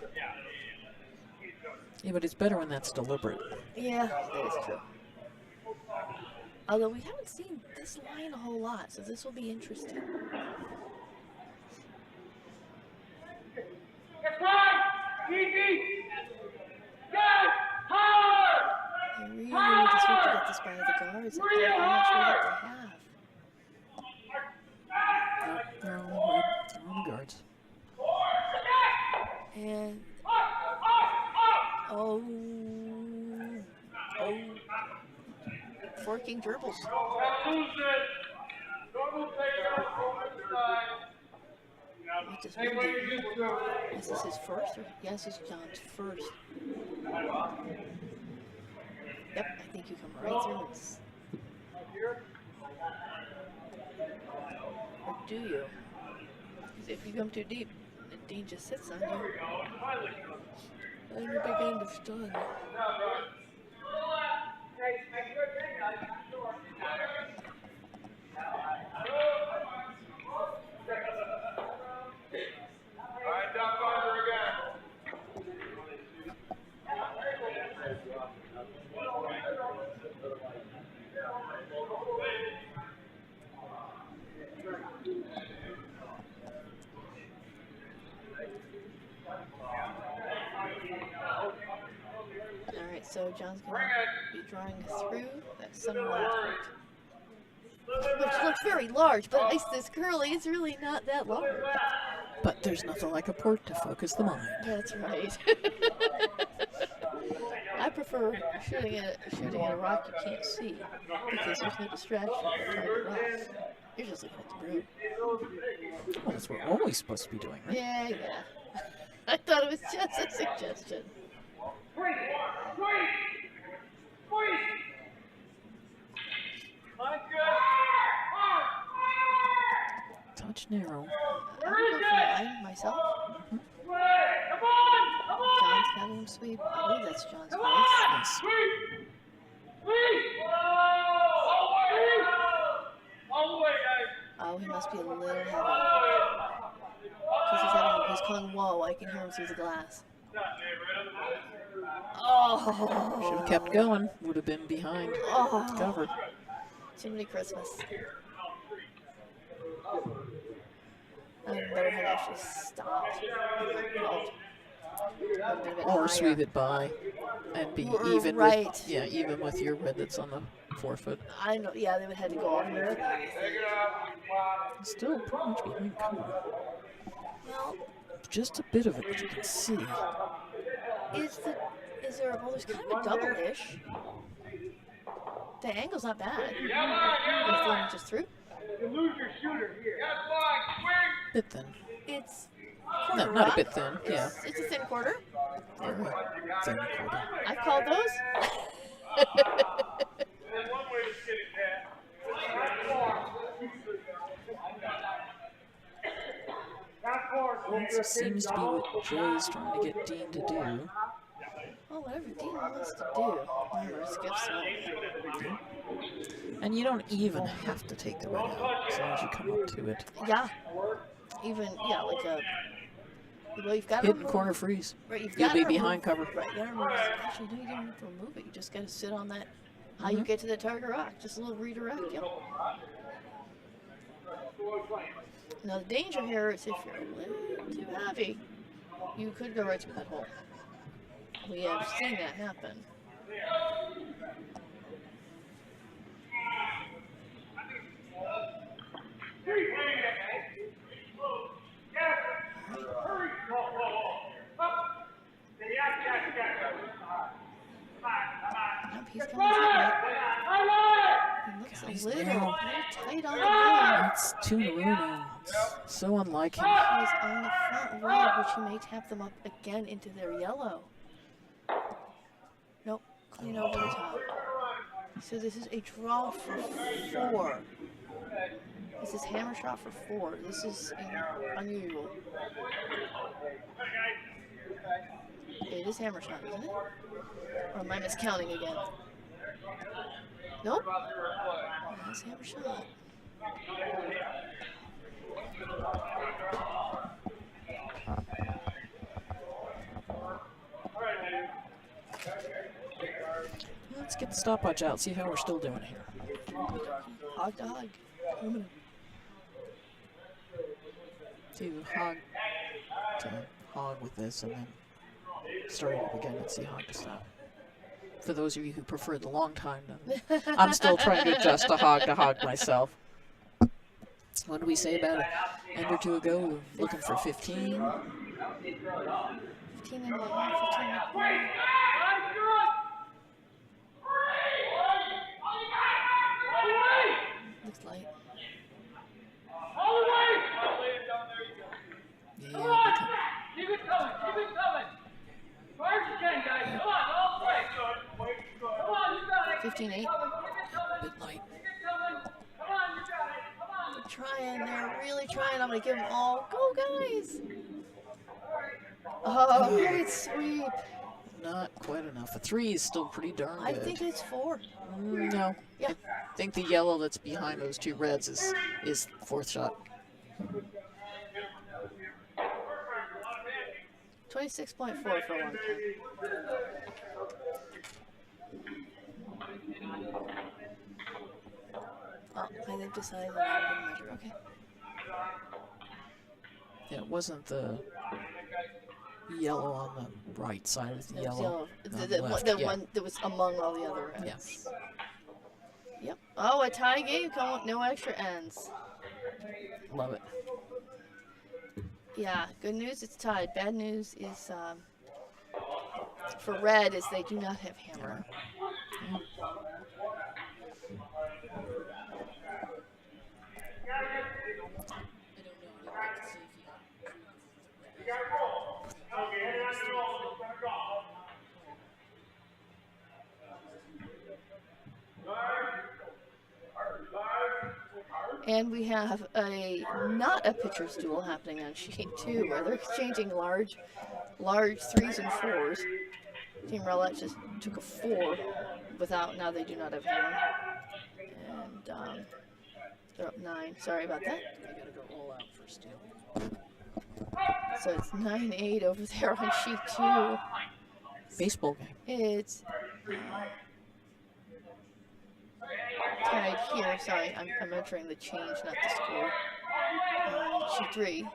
Yeah, but it's better when that's deliberate. Yeah, that is true. Although we haven't seen this line a whole lot, so this will be interesting. I really need to sweep to get this by the guards. I'm not sure that they have. They're on the guards. And oh, forking gerbils. What does Will do? Is this his first? Or yes, it's John's first. Yep, I think you come right through. Or do you? Because if you come too deep, the Dean just sits on you. And your big end is done. Alright, so John's going to be drawing through that sunlight point. Which looks very large, but ice this curly, it's really not that large. But there's nothing like a port to focus the mind. That's right. I prefer shooting at a rock you can't see, because there's no distraction from target rock. You're just looking at the broom. Well, that's what we're always supposed to be doing, right? Yeah. I thought it was just a suggestion. Touch narrow. I'm going to go for mine myself. John's having him sweep. I believe that's John's voice. Yes. Oh, he must be a little heavy. Because he's calling whoa. I can hear him through the glass. Oh! Should have kept going. Would have been behind. Oh! Covered. Too many Christmas. Better had actually stopped. Or sweep it by and be even right. with, even with your red that's on the forefoot. I know, yeah, they would have had to go all the way. Still pretty much behind cover. Well, just a bit of it, but you can see. Is there, well, there's kind of a double-ish. The angle's not bad. You're throwing it just through? You lose your shooter here. Bit thin. It's No, quarter not a rock. bit thin. Yeah. It's a thin quarter. Very thin quarter. I called those. There's one way to skin it, Cat. That seems to be what Jay's trying to get Dean to do. Well, whatever Dean wants to do. Remember, it's good stuff. And you don't even have to take the red out as long as you come up to it. Yeah. Even, like a... Well, you've got to Hidden corner freeze. Right, you've You'll got be to behind cover. Right, you gotta remove. Actually, no, you don't have to remove it. You just gotta sit on that. How you get to the target rock? Just a little redirect. Yep. Now the danger here is if you're a little too heavy, you could go right through that hole. We have seen that happen. Yep, he's coming through. He looks a little tight on the ground. It's 2 in a row now. It's So unlike him. He is on the front red, which he may tap them up again into their yellow. Nope, clean over the top. So this is a draw for 4. This is hammer shot for 4. This is unusual. It is hammer shot, isn't it? Or am I miscounting again? Nope. That's hammer shot. Let's get the stopwatch out, see how we're still doing here. Hog to hog. Do hog with this and then start it up again and see hog to stop. For those of you who prefer the long time, I'm still trying to adjust to hog myself. What did we say about an end or two ago? We were looking for 15. 15 and a half, 15 and a quarter. Looks light. Yeah, Keep it coming. Keep it coming. Far as you can, guys. Come on, all play. Come on, you got it. 15-8. a bit light. Come on, you got it. Come on. They're trying. They're really trying. I'm going to give them all. Go, guys. Oh, great sweep. Not quite enough. A 3 is still pretty darn good. I think it's 4. No. Yeah. I think the yellow that's behind those 2 reds is the 4th shot. 26.4 for a long time. Oh, they've decided that I'm going to measure. Okay. Yeah, it wasn't the yellow on the right side. It was the It was yellow yellow. on the left. The Yeah. one that was among all the other ends. Yes. Yep. Oh, a tie game. Come on, no extra ends. Love it. Yeah, good news, it's tied. Bad news is for red is they do not have hammer. And we have not a pitcher's duel happening on sheet 2, where they're exchanging large 3s and 4s. Team Roulette just took a 4 without, now they do not have hammer. And they're up 9. Sorry about that. I gotta go all out for steal. So it's 9-8 over there on sheet 2. Baseball game. It's tied here. Sorry, I'm entering the change, not the score. Sheet 3.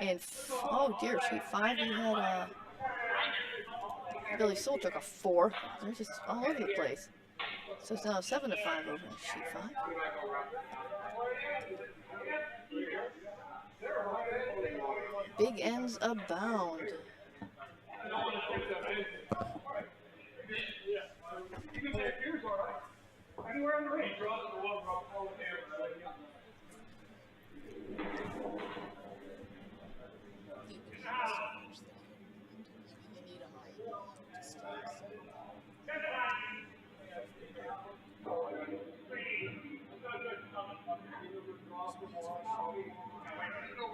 And oh dear, sheet 5 we had Billy Soul took a 4. They're just all over the place. So it's now 7-5 over on sheet 5. Big ends abound. Anywhere in the range.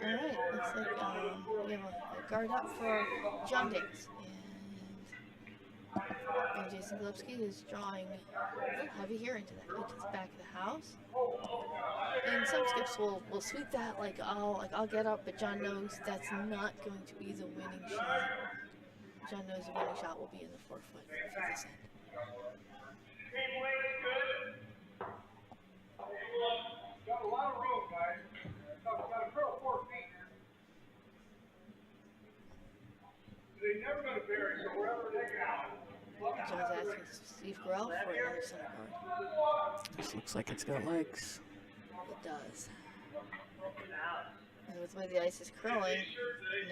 Alright, looks like we have a guard up for John Diggs. And Jason Gillespie is drawing heavy here into the back of the house. And some skips will sweep that like I'll get up, but John knows that's not going to be the winning shot. John knows the winning shot will be in the 4 foot for this end. Got a lot of room, guys. Got a girl 4 feet. They're never going to bury, so wherever they get out. John's asking Steve Grell for another center guard. This looks like it's got legs. It does. And with the way the ice is curling,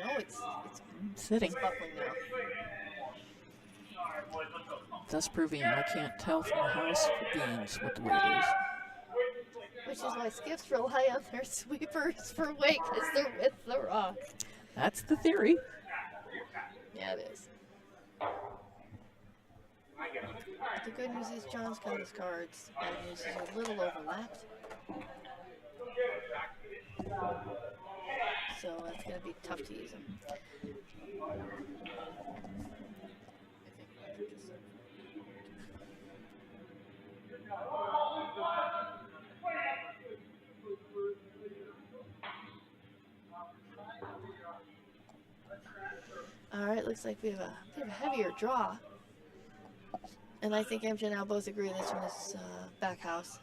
no, it's Sitting. buckling now. Thus proving I can't tell from the house beams what the weight is. Which is why skips rely on their sweepers for weight because they're with the rock. That's the theory. Yeah, it is. The good news is John's got his guards. Bad news is a little overlapped. So it's going to be tough to use him. Alright, looks like we have a bit of a heavier draw. And I think MJ and I both agree this one is back house.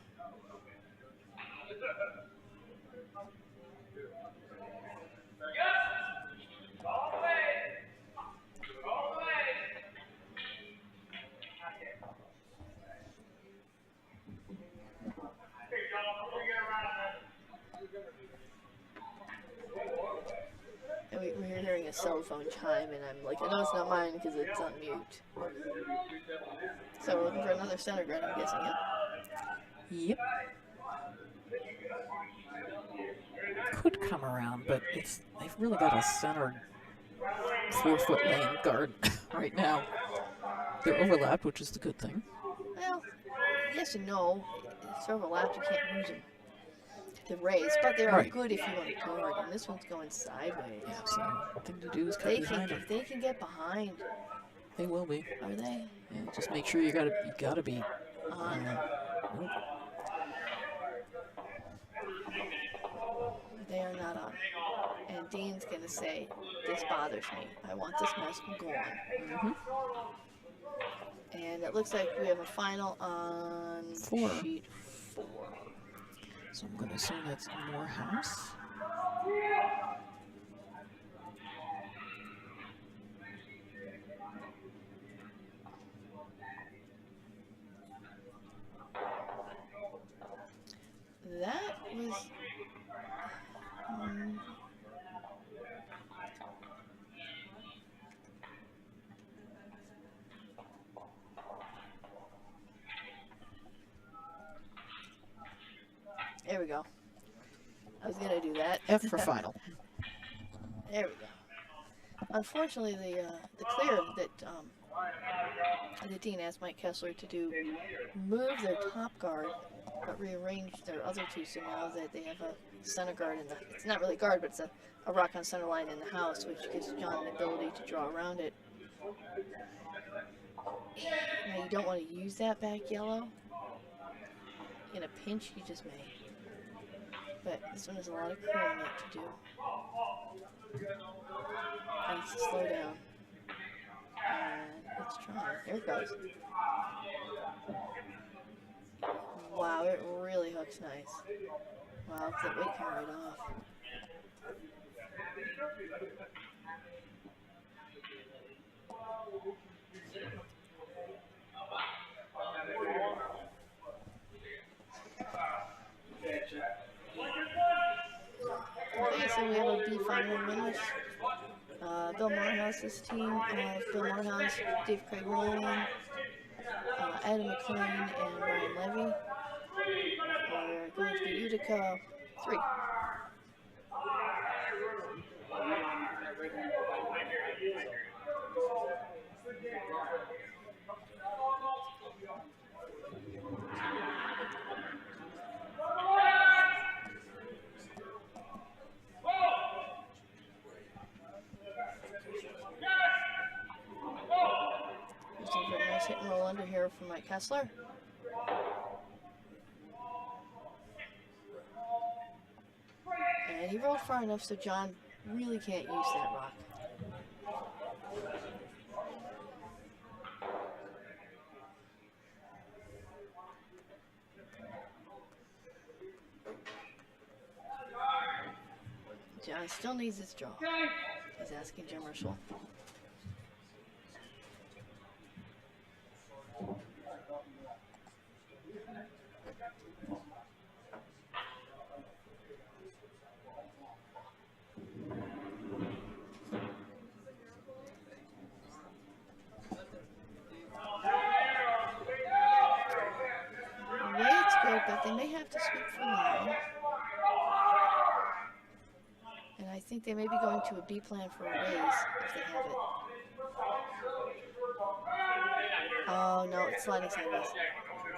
And we're hearing a cell phone chime, and I'm like, I know it's not mine because it's on mute. So we're looking for another center guard, I'm guessing, yeah? Yep. Could come around, but they've really got a center 4-foot lane guard right now. They're overlapped, which is the good thing. Well, yes and no. It's overlapped, you can't use them to raise, but they are Right. good if you want to guard, and this one's going sideways. Yeah, so the thing to do is cut They behind can, them. if they can get behind, They will be. are they? Yeah, just make sure you gotta be On. nope. They are not on. And Dean's gonna say, this bothers me. I want this mess gone. And it looks like we have a final on 4. sheet 4. So I'm gonna assume that's more house. That was... There we go. I was gonna do that. F for final. There we go. Unfortunately, the clear that Dean asked Mike Kessler to do moved their top guard, but rearranged their other two, so now that they have a center guard in the. It's not really guard, but it's a rock on center line in the house, which gives John the ability to draw around it. Now you don't want to use that back yellow. In a pinch, you just may. But this one has a lot of curling yet to do. It needs to slow down. And it's trying. There it goes. Wow, it really hooks nice. Wow, that weight came right off. Okay, so we have a B final winners. Bill Morehouse's team of Bill Morehouse, Dave Craig Ryan, Adam McLean, and Brian Levy are going to be Utica 3. Just a very nice hit and roll under here from Mike Kessler. And he rolled far enough so John really can't use that rock. John still needs his draw. He's asking Jim Russell. Way it's good, but they may have to sweep for 9. think they may be going to a B plan for a raise if they have it. Oh no, it's sliding sideways.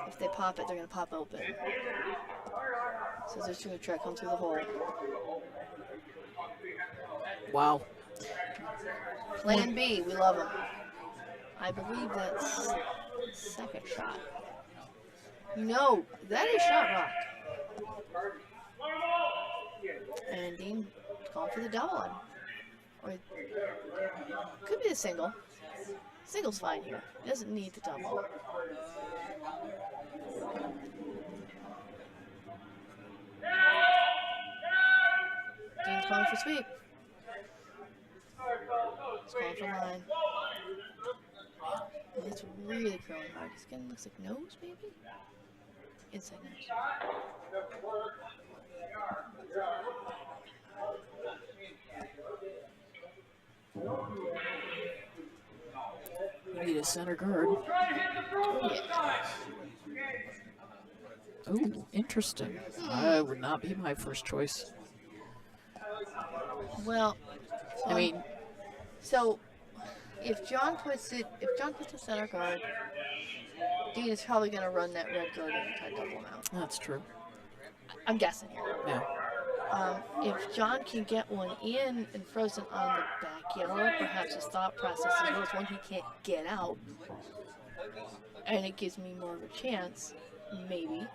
If they pop it, they're gonna pop open. So they're going to try to come through the hole. Wow. Plan B, we love them. I believe that's second shot. No, that is shot rock. And Dean going for the double one. Or could be the single. Single's fine here. He doesn't need the double. Dean's calling for sweep. He's calling for line. And it's really curling hard. He's getting, looks like nose, maybe? Inside nose. We need a center guard. Yeah. Oh, interesting. That would not be my first choice. Well, I mean, so if John puts the center guard, Dean is probably going to run that red guard and try to double him out. that's true. I'm guessing here. Yeah. If John can get one in and frozen on the back yellow, perhaps his thought process is, well, it's one he can't get out, and it gives me more of a chance, maybe.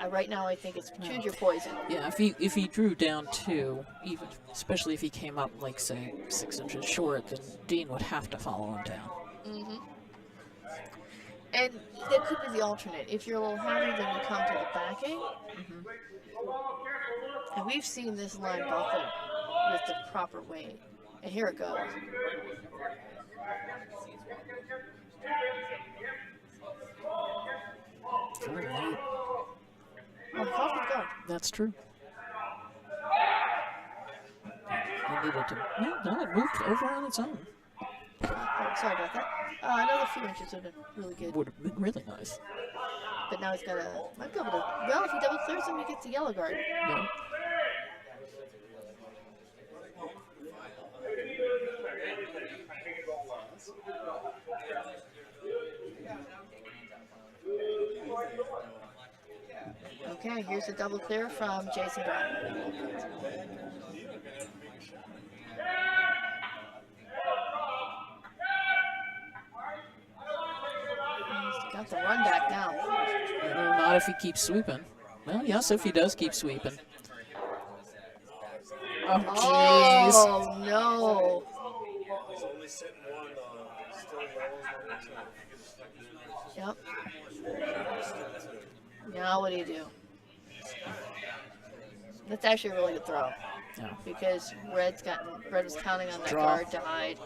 Right now, I think it's choose your poison. Yeah, if he drew down 2, even especially if he came up like say 6 inches short, then Dean would have to follow him down. Mm-hmm. And that could be the alternate. If you're a little heavy, then you come to the backing. Mm-hmm. And we've seen this line buckle with the proper weight. And here it goes. Very light. Oh, call for the guard. That's true. He needed to. No, it moved over on its own. Oh, sorry about that. Another few inches would have been really good. Would have been really nice. But now he's got to, might be able to, well, if he double clears him, he gets the yellow guard. Yeah. Okay, here's a double clear from Jason Brown. He's got the run back now. Not if he keeps sweeping. Well, yes, if he does keep sweeping. Oh, jeez. Oh, no. Yep. Now what do you do? That's actually a really good throw. Yeah. Because Red was counting on that Draw. guard to hide.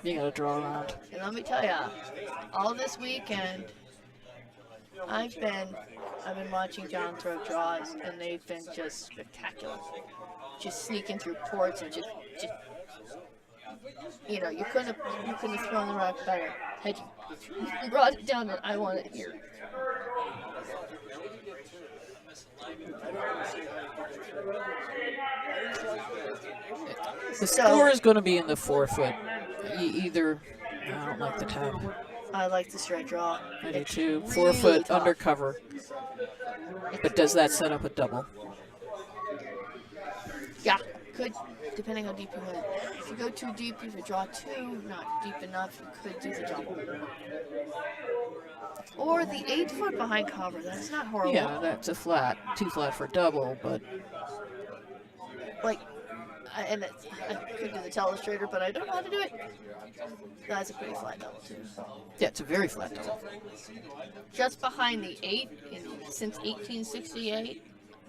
You gotta draw around. And let me tell ya, all this weekend, I've been watching John throw draws, and they've been just spectacular. Just sneaking through ports and just you know, you couldn't have thrown the rock better. Had you brought it down, and I want it here. The score is going to be in the 4 foot. Either, I don't like the tap. I like the straight draw. I do It's too. really 4 foot tough. undercover. But does that set up a double? Yeah, could, depending how deep you went. If you go too deep, if you draw 2, not deep enough, you could do the double. Or the 8 foot behind cover. That's not horrible. Yeah, that's a flat. 2 flat for double, but Like, I could do the telestrator, but I don't know how to do it. That's a pretty flat double too. yeah, it's a very flat double. Just behind the 8 since 1868.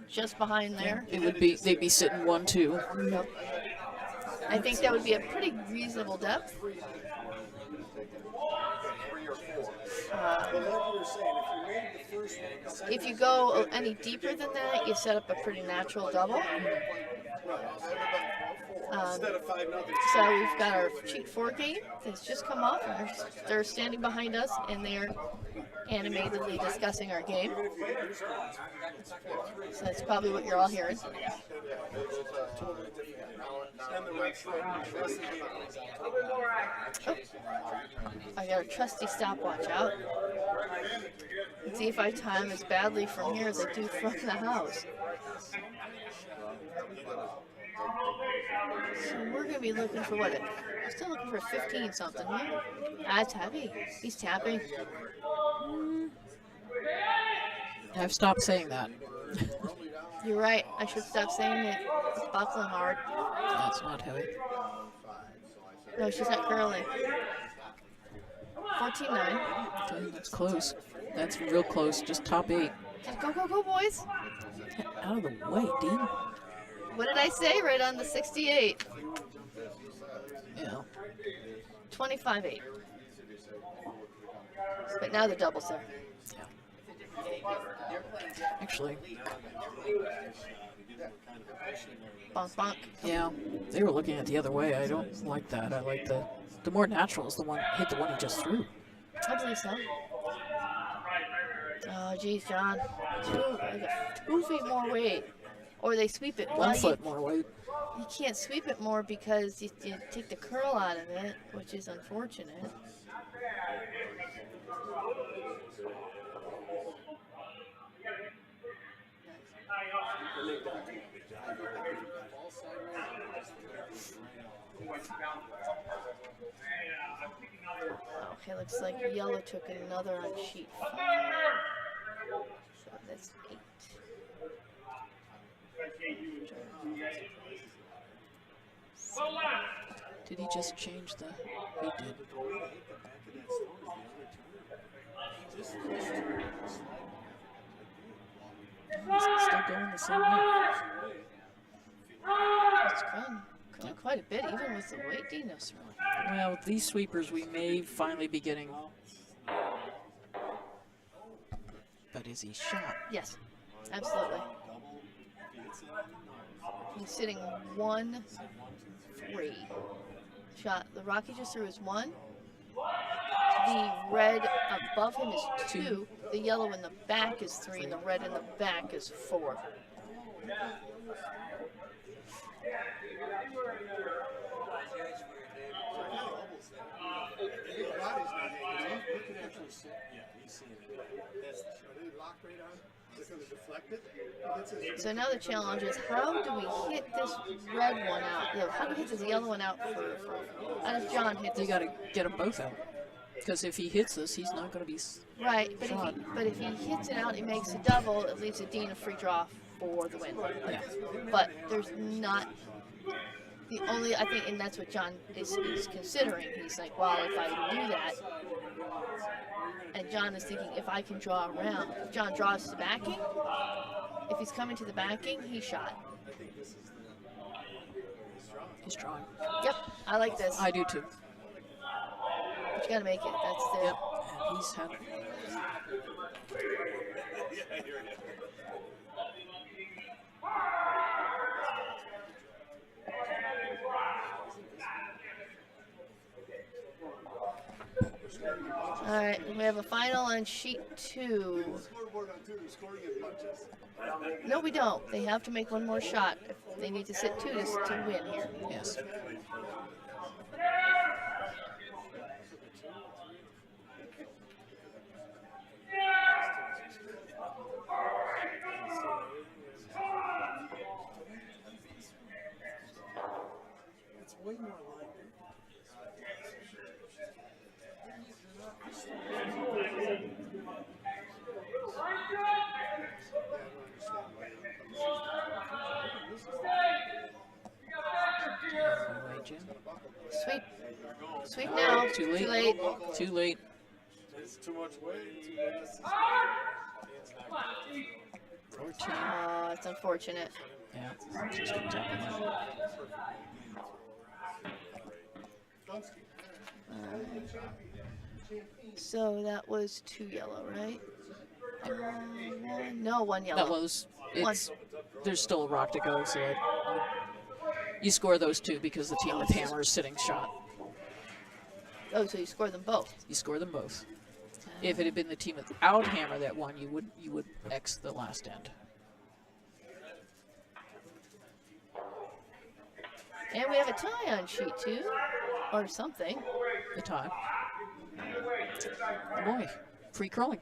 Just behind there. It would be, they'd be sitting 1-2. Yep. I think that would be a pretty reasonable depth. If you go any deeper than that, you set up a pretty natural double. So we've got our cheat 4 game that's just come off, and they're standing behind us, and they're animatedly discussing our game. So that's probably what you're all hearing. Oh. I got a trusty stopwatch out. Let's see if I time as badly from here as I do from the house. So we're going to be looking for what? I'm still looking for 15 something here. That's heavy. He's tapping. I've stopped saying that. You're right. I should stop saying it. It's buckling hard. That's not heavy. No, she's not curling. 14-9. Okay, that's close. That's real close. Just top 8. Go, go, go, boys. Get out of the way, Dean. What did I say? Right on the 68. Yeah. 25-8. But now the double's there. Actually, Bonk, bonk. yeah, they were looking at the other way. I don't like that. I like the more natural is the one hit the one he just threw. I believe so. Oh, geez, John. 2 feet more weight. Or they sweep it. 1 foot more weight. You can't sweep it more because you take the curl out of it, which is unfortunate. Okay, looks like yellow took another on sheet 5. So that's 8. Did he just change the? He did. He's still going the same way. It's grown quite a bit, even with the weight Dino's throwing. Well, with these sweepers, we may finally be getting. But is he shot? Yes, absolutely. He's sitting 1-3. Shot. The Rocky just threw is 1. The red above him is 2. The yellow in the back is 3, and the red in the back is 4. So now the challenge is, how do we hit this red one out? You know, how do we hit this yellow one out how does John hit this? You got to get them both out. Because if he hits this, he's not going to be. Right, but if he hits it out, he makes a double. It leaves a Dean a free draw for the win. Yeah. But there's not the only, I think, and that's what John is considering. He's like, well, if I do that, and John is thinking, if I can draw around, if John draws to the backing, if he's coming to the backing, he's shot. He's drawing. Yep, I like this. I do too. But you gotta make it. That's the. Yep. And he's had. All right, we have a final on sheet 2. No, we don't. They have to make one more shot. They need to sit 2 to win here. Yes. It's way more like Sweep. Sweep now. Too late. Too late. Too late. it's too much weight. 14. Oh, it's unfortunate. Yeah. Just comes out with that. So that was 2 yellow, right? No, 1 yellow. That was. It's. There's still a rock to go, so you score those 2 because the team with hammer is sitting shot. Oh, so you scored them both. You score them both. If it had been the team without hammer that won, you would X the last end. And we have a tie on sheet 2, or something. The tie. Oh boy, free curling.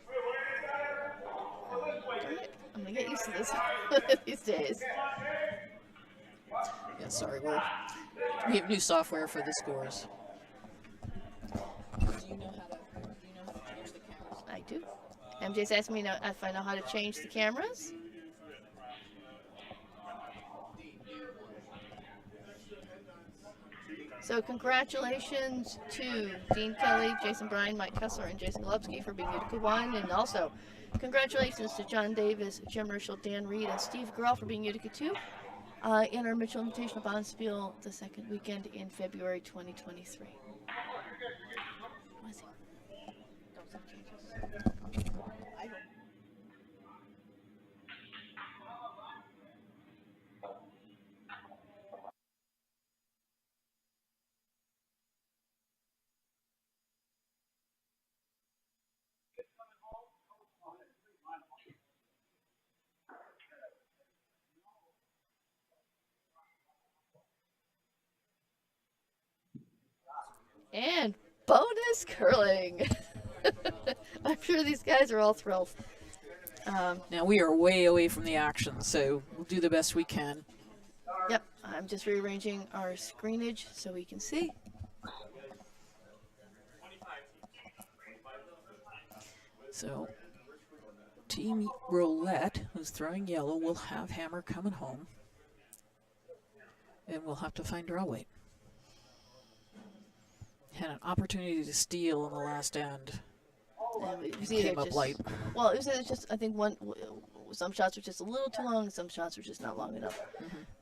Darn it. I'm gonna get used to this these days. Yeah, sorry, we have new software for the scores. Do you know how to change the cameras? I do. MJ's asking me if I know how to change the cameras. So congratulations to Dean Kelly, Jason Bryan, Mike Kessler, and Jason Golubsky for being Utica 1. And also congratulations to John Davis, Jim Herschel, Dan Reed, and Steve Grohl for being Utica 2 in our Mitchell Invitational Bonspiel the second weekend in February 2023. Was he? Don't send changes. And bonus curling. I'm sure these guys are all thrilled. Now we are way away from the action, so we'll do the best we can. Yep, I'm just rearranging our screenage so we can see. So, Team Roulette, who's throwing yellow, will have hammer coming home. And we'll have to find draw weight. Had an opportunity to steal in the last end. And it was Came either up just, light. well, it was either just, I think some shots were just a little too long, and some shots were just not long enough.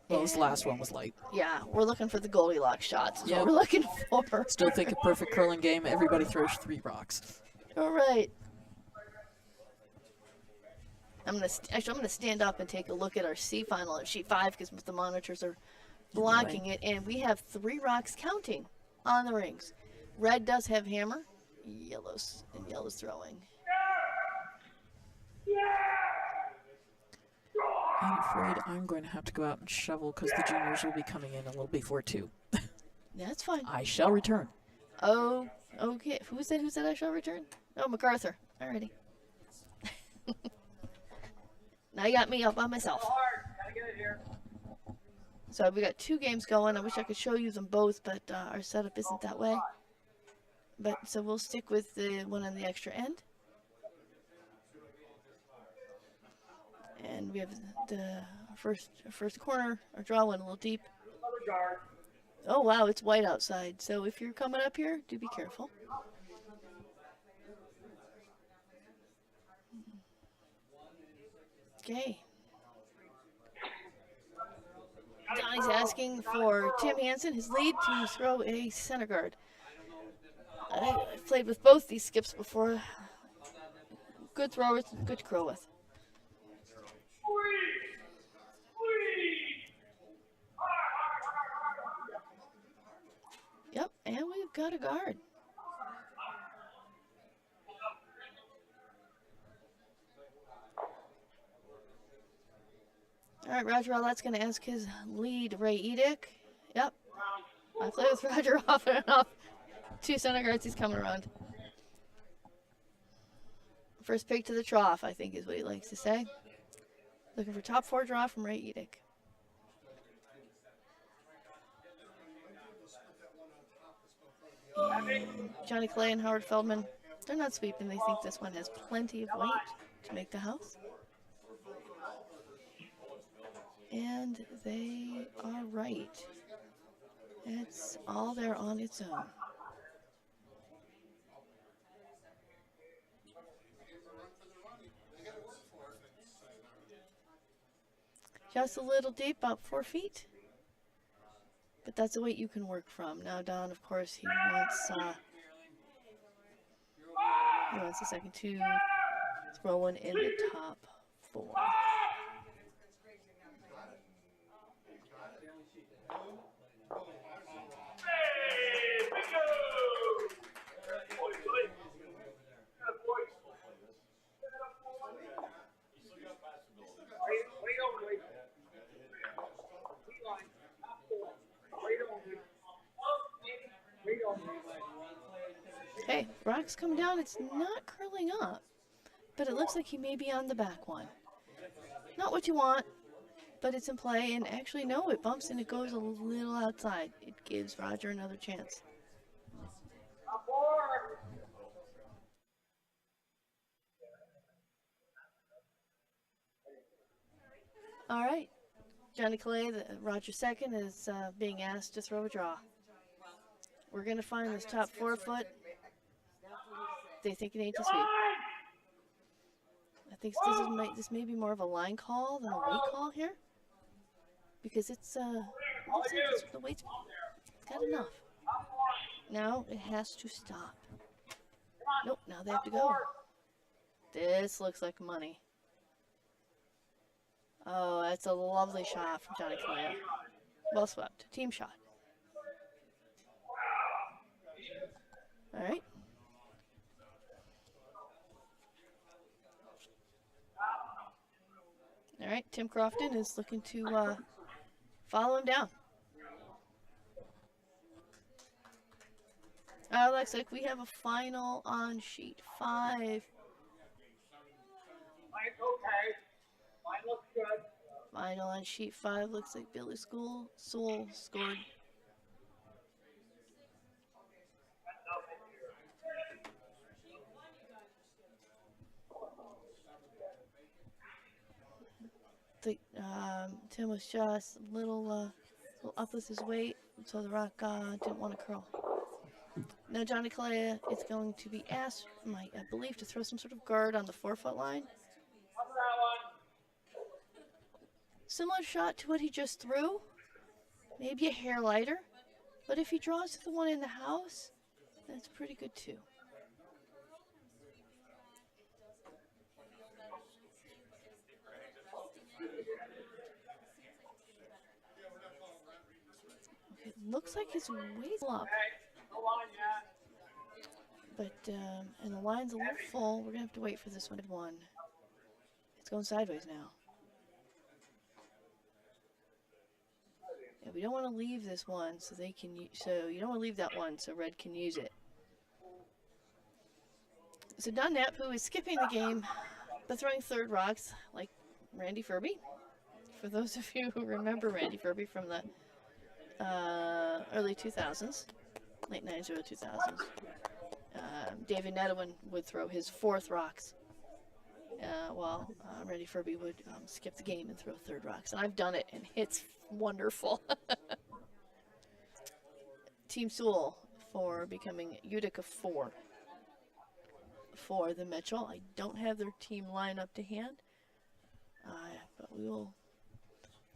Well, this last one was light. Yeah, we're looking for the Goldilocks shots. Is Yep. what we're looking for. Still think a perfect curling game. Everybody throws 3 rocks. All right. I'm gonna stand up and take a look at our C final at sheet 5 because the monitors are blocking it, and we have 3 rocks counting on the rings. Red does have hammer, yellow's throwing. I'm afraid I'm going to have to go out and shovel because the juniors will be coming in a little before 2. That's fine. I shall return. Oh, okay. Who said I shall return? Oh, MacArthur. Alrighty. Now you got me up by myself. So we got 2 games going. I wish I could show you them both, but our setup isn't that way. But so we'll stick with the one on the extra end. And we have the first corner, our draw went a little deep. Oh wow, it's white outside. So if you're coming up here, do be careful. Okay. Donnie's asking for Tim Hansen, his lead, to throw a center guard. I've played with both these skips before. Good throwers, good to curl with. Yep, and we've got a guard. All right, Roger Rollette's going to ask his lead, Ray Edick. Yep, I play with Roger often enough. 2 center guards, he's coming around. First pick to the trough, I think is what he likes to say. Looking for top 4 draw from Ray Edick. And Johnny Clay and Howard Feldman, they're not sweeping. They think this one has plenty of weight to make the house. And they are right. It's all there on its own. Just a little deep, about 4 feet. But that's the weight you can work from. Now Don, of course, he wants the second 2, throw one in the top 4. Okay, rock's come down. It's not curling up, but it looks like he may be on the back one. Not what you want, but it's in play. And actually, no, it bumps and it goes a little outside. It gives Roger another chance. All right. Johnny Clay, Roger second, is being asked to throw a draw. We're going to find this top 4 foot. They think it ain't to sweep. I think this may be more of a line call than a weight call here. Because it's, looks like the weight's got enough. Now it has to stop. Nope, now they have to go. This looks like money. Oh, that's a lovely shot from Johnny Clay. Well swept. Team shot. All right. All right, Tim Crofton is looking to follow him down. Looks like we have a final on sheet 5. Mine's okay. Mine looks good. Final on sheet 5 looks like Billy Sewell scored. Tim was just a little up with his weight, so the rock didn't want to curl. Now Johnny Clay is going to be asked, I believe, to throw some sort of guard on the 4 foot line. Similar shot to what he just threw, maybe a hair lighter, but if he draws to the one in the house, that's pretty good too. It looks like his weight's up, but and the line's a little full. We're gonna have to wait for this one. It's going sideways now. Yeah, we don't want to leave this one so they can. So you don't want to leave that one so Red can use it. So Don Knapp, who is skipping the game, but throwing third rocks like Randy Furby. For those of you who remember Randy Furby from the early 2000s, late 90s, early 2000s, David Netawin would throw his 4th rocks, while Randy Furby would skip the game and throw third rocks. And I've done it, and it's wonderful. Team Sewell for becoming Utica 4 for the Mitchell. I don't have their team lineup to hand, but we will.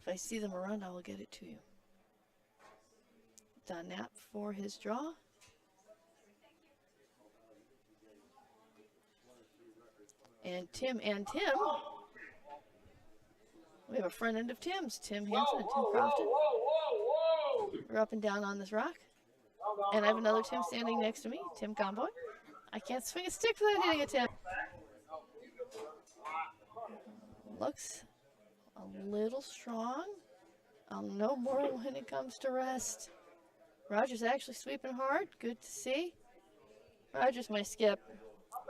If I see them around, I will get it to you. Don Knapp for his draw. And Tim. We have a front end of Tim's. Tim Hansen and Tim Crofton. We're up and down on this rock. And I have another Tim standing next to me, Tim Conboy. I can't swing a stick without hitting a Tim. Looks a little strong. I'll know more when it comes to rest. Roger's actually sweeping hard. Good to see. Roger's my skip.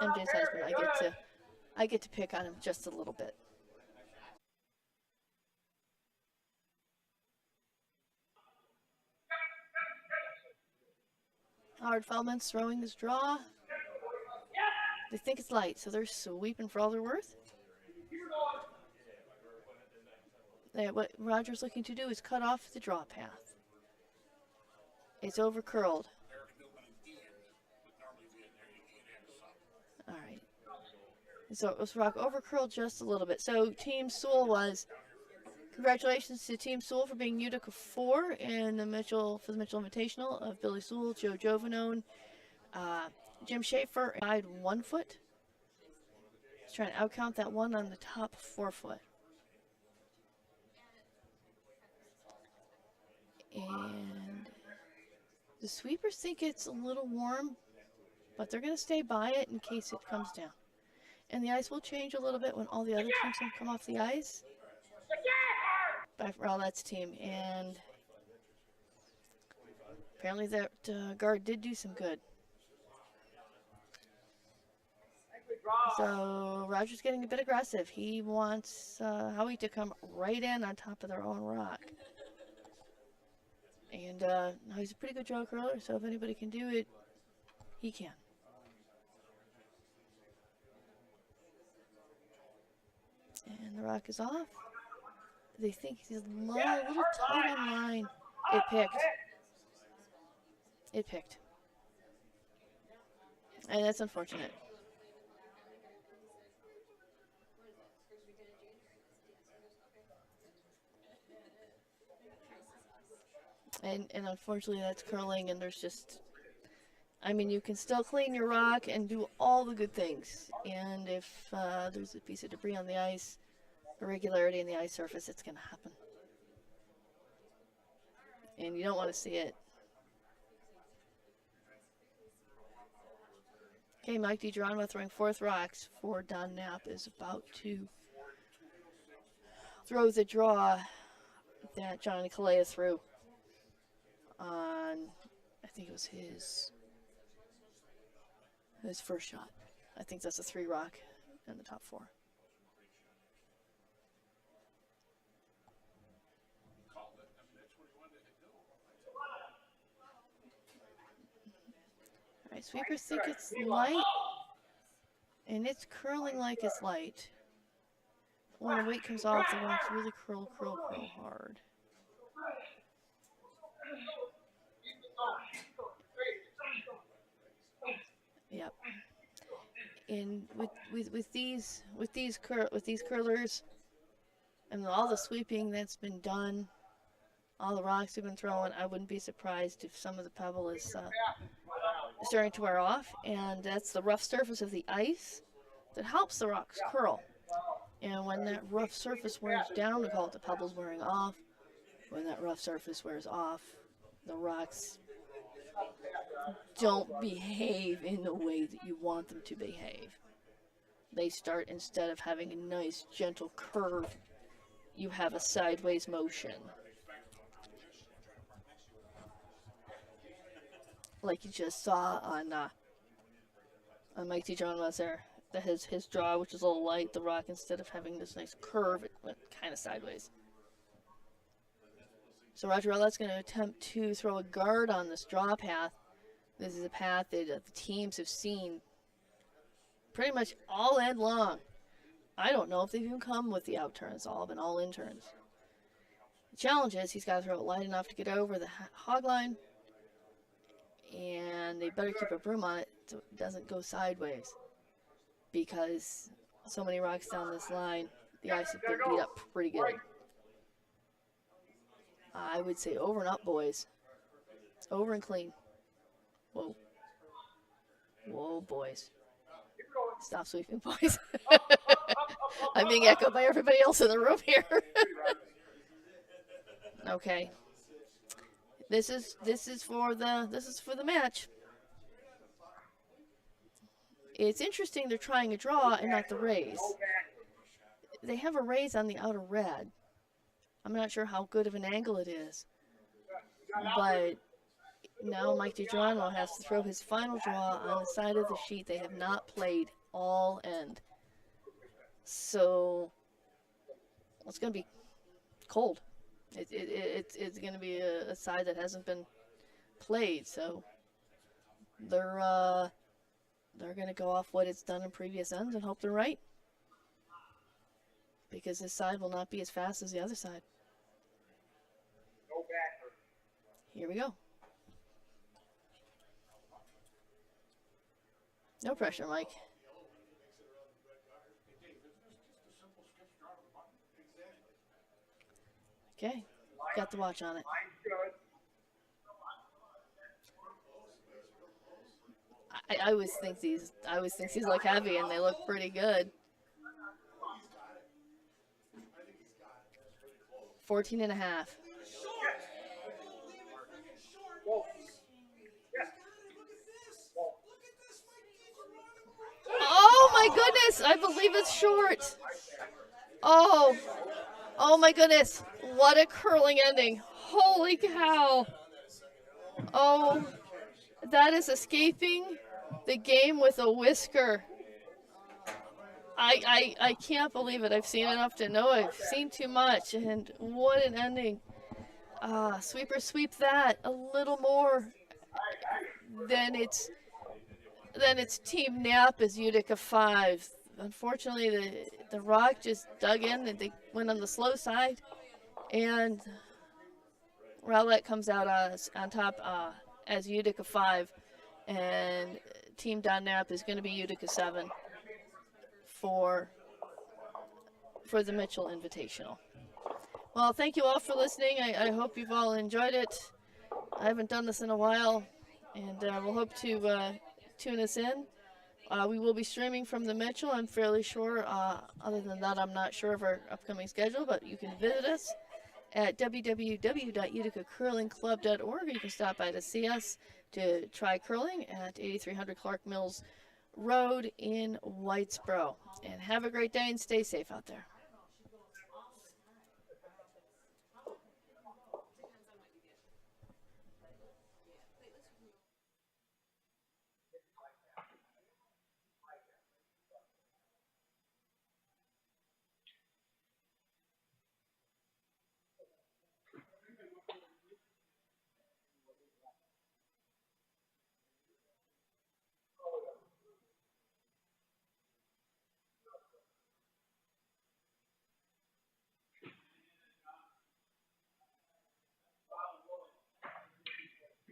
MJ's husband. I get to pick on him just a little bit. Howard Feldman's throwing his draw. They think it's light, so they're sweeping for all they're worth. What Roger's looking to do is cut off the draw path. It's over curled. All right. So it was rock over curled just a little bit. So Team Sewell was. Congratulations to Team Sewell for being Utica 4 in the Mitchell Invitational of Billy Sewell, Joe Jovanone, Jim Schaefer tied 1 foot. He's trying to outcount that one on the top 4 foot. And the sweepers think it's a little warm, but they're going to stay by it in case it comes down. And the ice will change a little bit when all the other teams come off the ice. By Rowlett's team. And Apparently that guard did do some good. So Roger's getting a bit aggressive. He wants Howie to come right in on top of their own rock. And he's a pretty good draw curler, so if anybody can do it, he can. And the rock is off. They think he's a little tight on line. It picked. It picked. And that's unfortunate. And unfortunately that's curling, and there's just, I mean, you can still clean your rock and do all the good things. And if there's a piece of debris on the ice, irregularity in the ice surface, it's going to happen. And you don't want to see it. Okay, Mike DiGeronimo throwing fourth rocks for Don Knapp is about to throw the draw that Johnny Kalea threw on, I think it was his first shot. I think that's a 3 rock in the top 4. All right, sweepers think it's light, and it's curling like it's light. When the weight comes off, the rocks really curl hard. Yep. And with these curlers and all the sweeping that's been done, all the rocks have been thrown, I wouldn't be surprised if some of the pebble is starting to wear off, and that's the rough surface of the ice that helps the rocks curl. And when that rough surface wears down, we call it the pebbles wearing off. When that rough surface wears off, the rocks don't behave in the way that you want them to behave. They start, instead of having a nice gentle curve, you have a sideways motion. Like you just saw on Mike DiGeronimo's there. His draw, which is a little light, the rock, instead of having this nice curve, it went kind of sideways. So Roger Ouellette's going to attempt to throw a guard on this draw path. This is a path that the teams have seen pretty much all end long. I don't know if they've even come with the out turns. All have been all in turns. The challenge is he's got to throw it light enough to get over the hog line, and they better keep a broom on it so it doesn't go sideways, because so many rocks down this line, the ice has been beat up pretty good. I would say over and up, boys. Over and clean. Whoa. Whoa, boys. Stop sweeping, boys. I'm being echoed by everybody else in the room here. Okay. This is for the match. It's interesting they're trying a draw and not the raise. They have a raise on the outer red. I'm not sure how good of an angle it is. But now Mike DiGeronimo has to throw his final draw on the side of the sheet they have not played all end. So it's going to be cold. It's going to be a side that hasn't been played. So they're going to go off what it's done in previous ends and hope they're right, because this side will not be as fast as the other side. Here we go. No pressure, Mike. Okay, got the watch on it. I always think these look heavy, and they look pretty good. 14 and a half. Oh my goodness, I believe it's short. Oh my goodness, what a curling ending. Holy cow. Oh, that is escaping the game with a whisker. I can't believe it. I've seen enough to know I've seen too much, and what an ending. Sweeper sweep that a little more. Then it's Team Nap as Utica 5. Unfortunately, the Rock just dug in and they went on the slow side, and Rowlett comes out on top as Utica 5, and Team Don Nap is going to be Utica 7 for the Mitchell Invitational. Well, thank you all for listening. I hope you've all enjoyed it. I haven't done this in a while, and we'll hope to tune us in. We will be streaming from the Mitchell, I'm fairly sure. Other than that, I'm not sure of our upcoming schedule, but you can visit us at www.uticacurlingclub.org. You can stop by to see us to try curling at 8300 Clark Mills Road in Whitesboro. And have a great day and stay safe out there.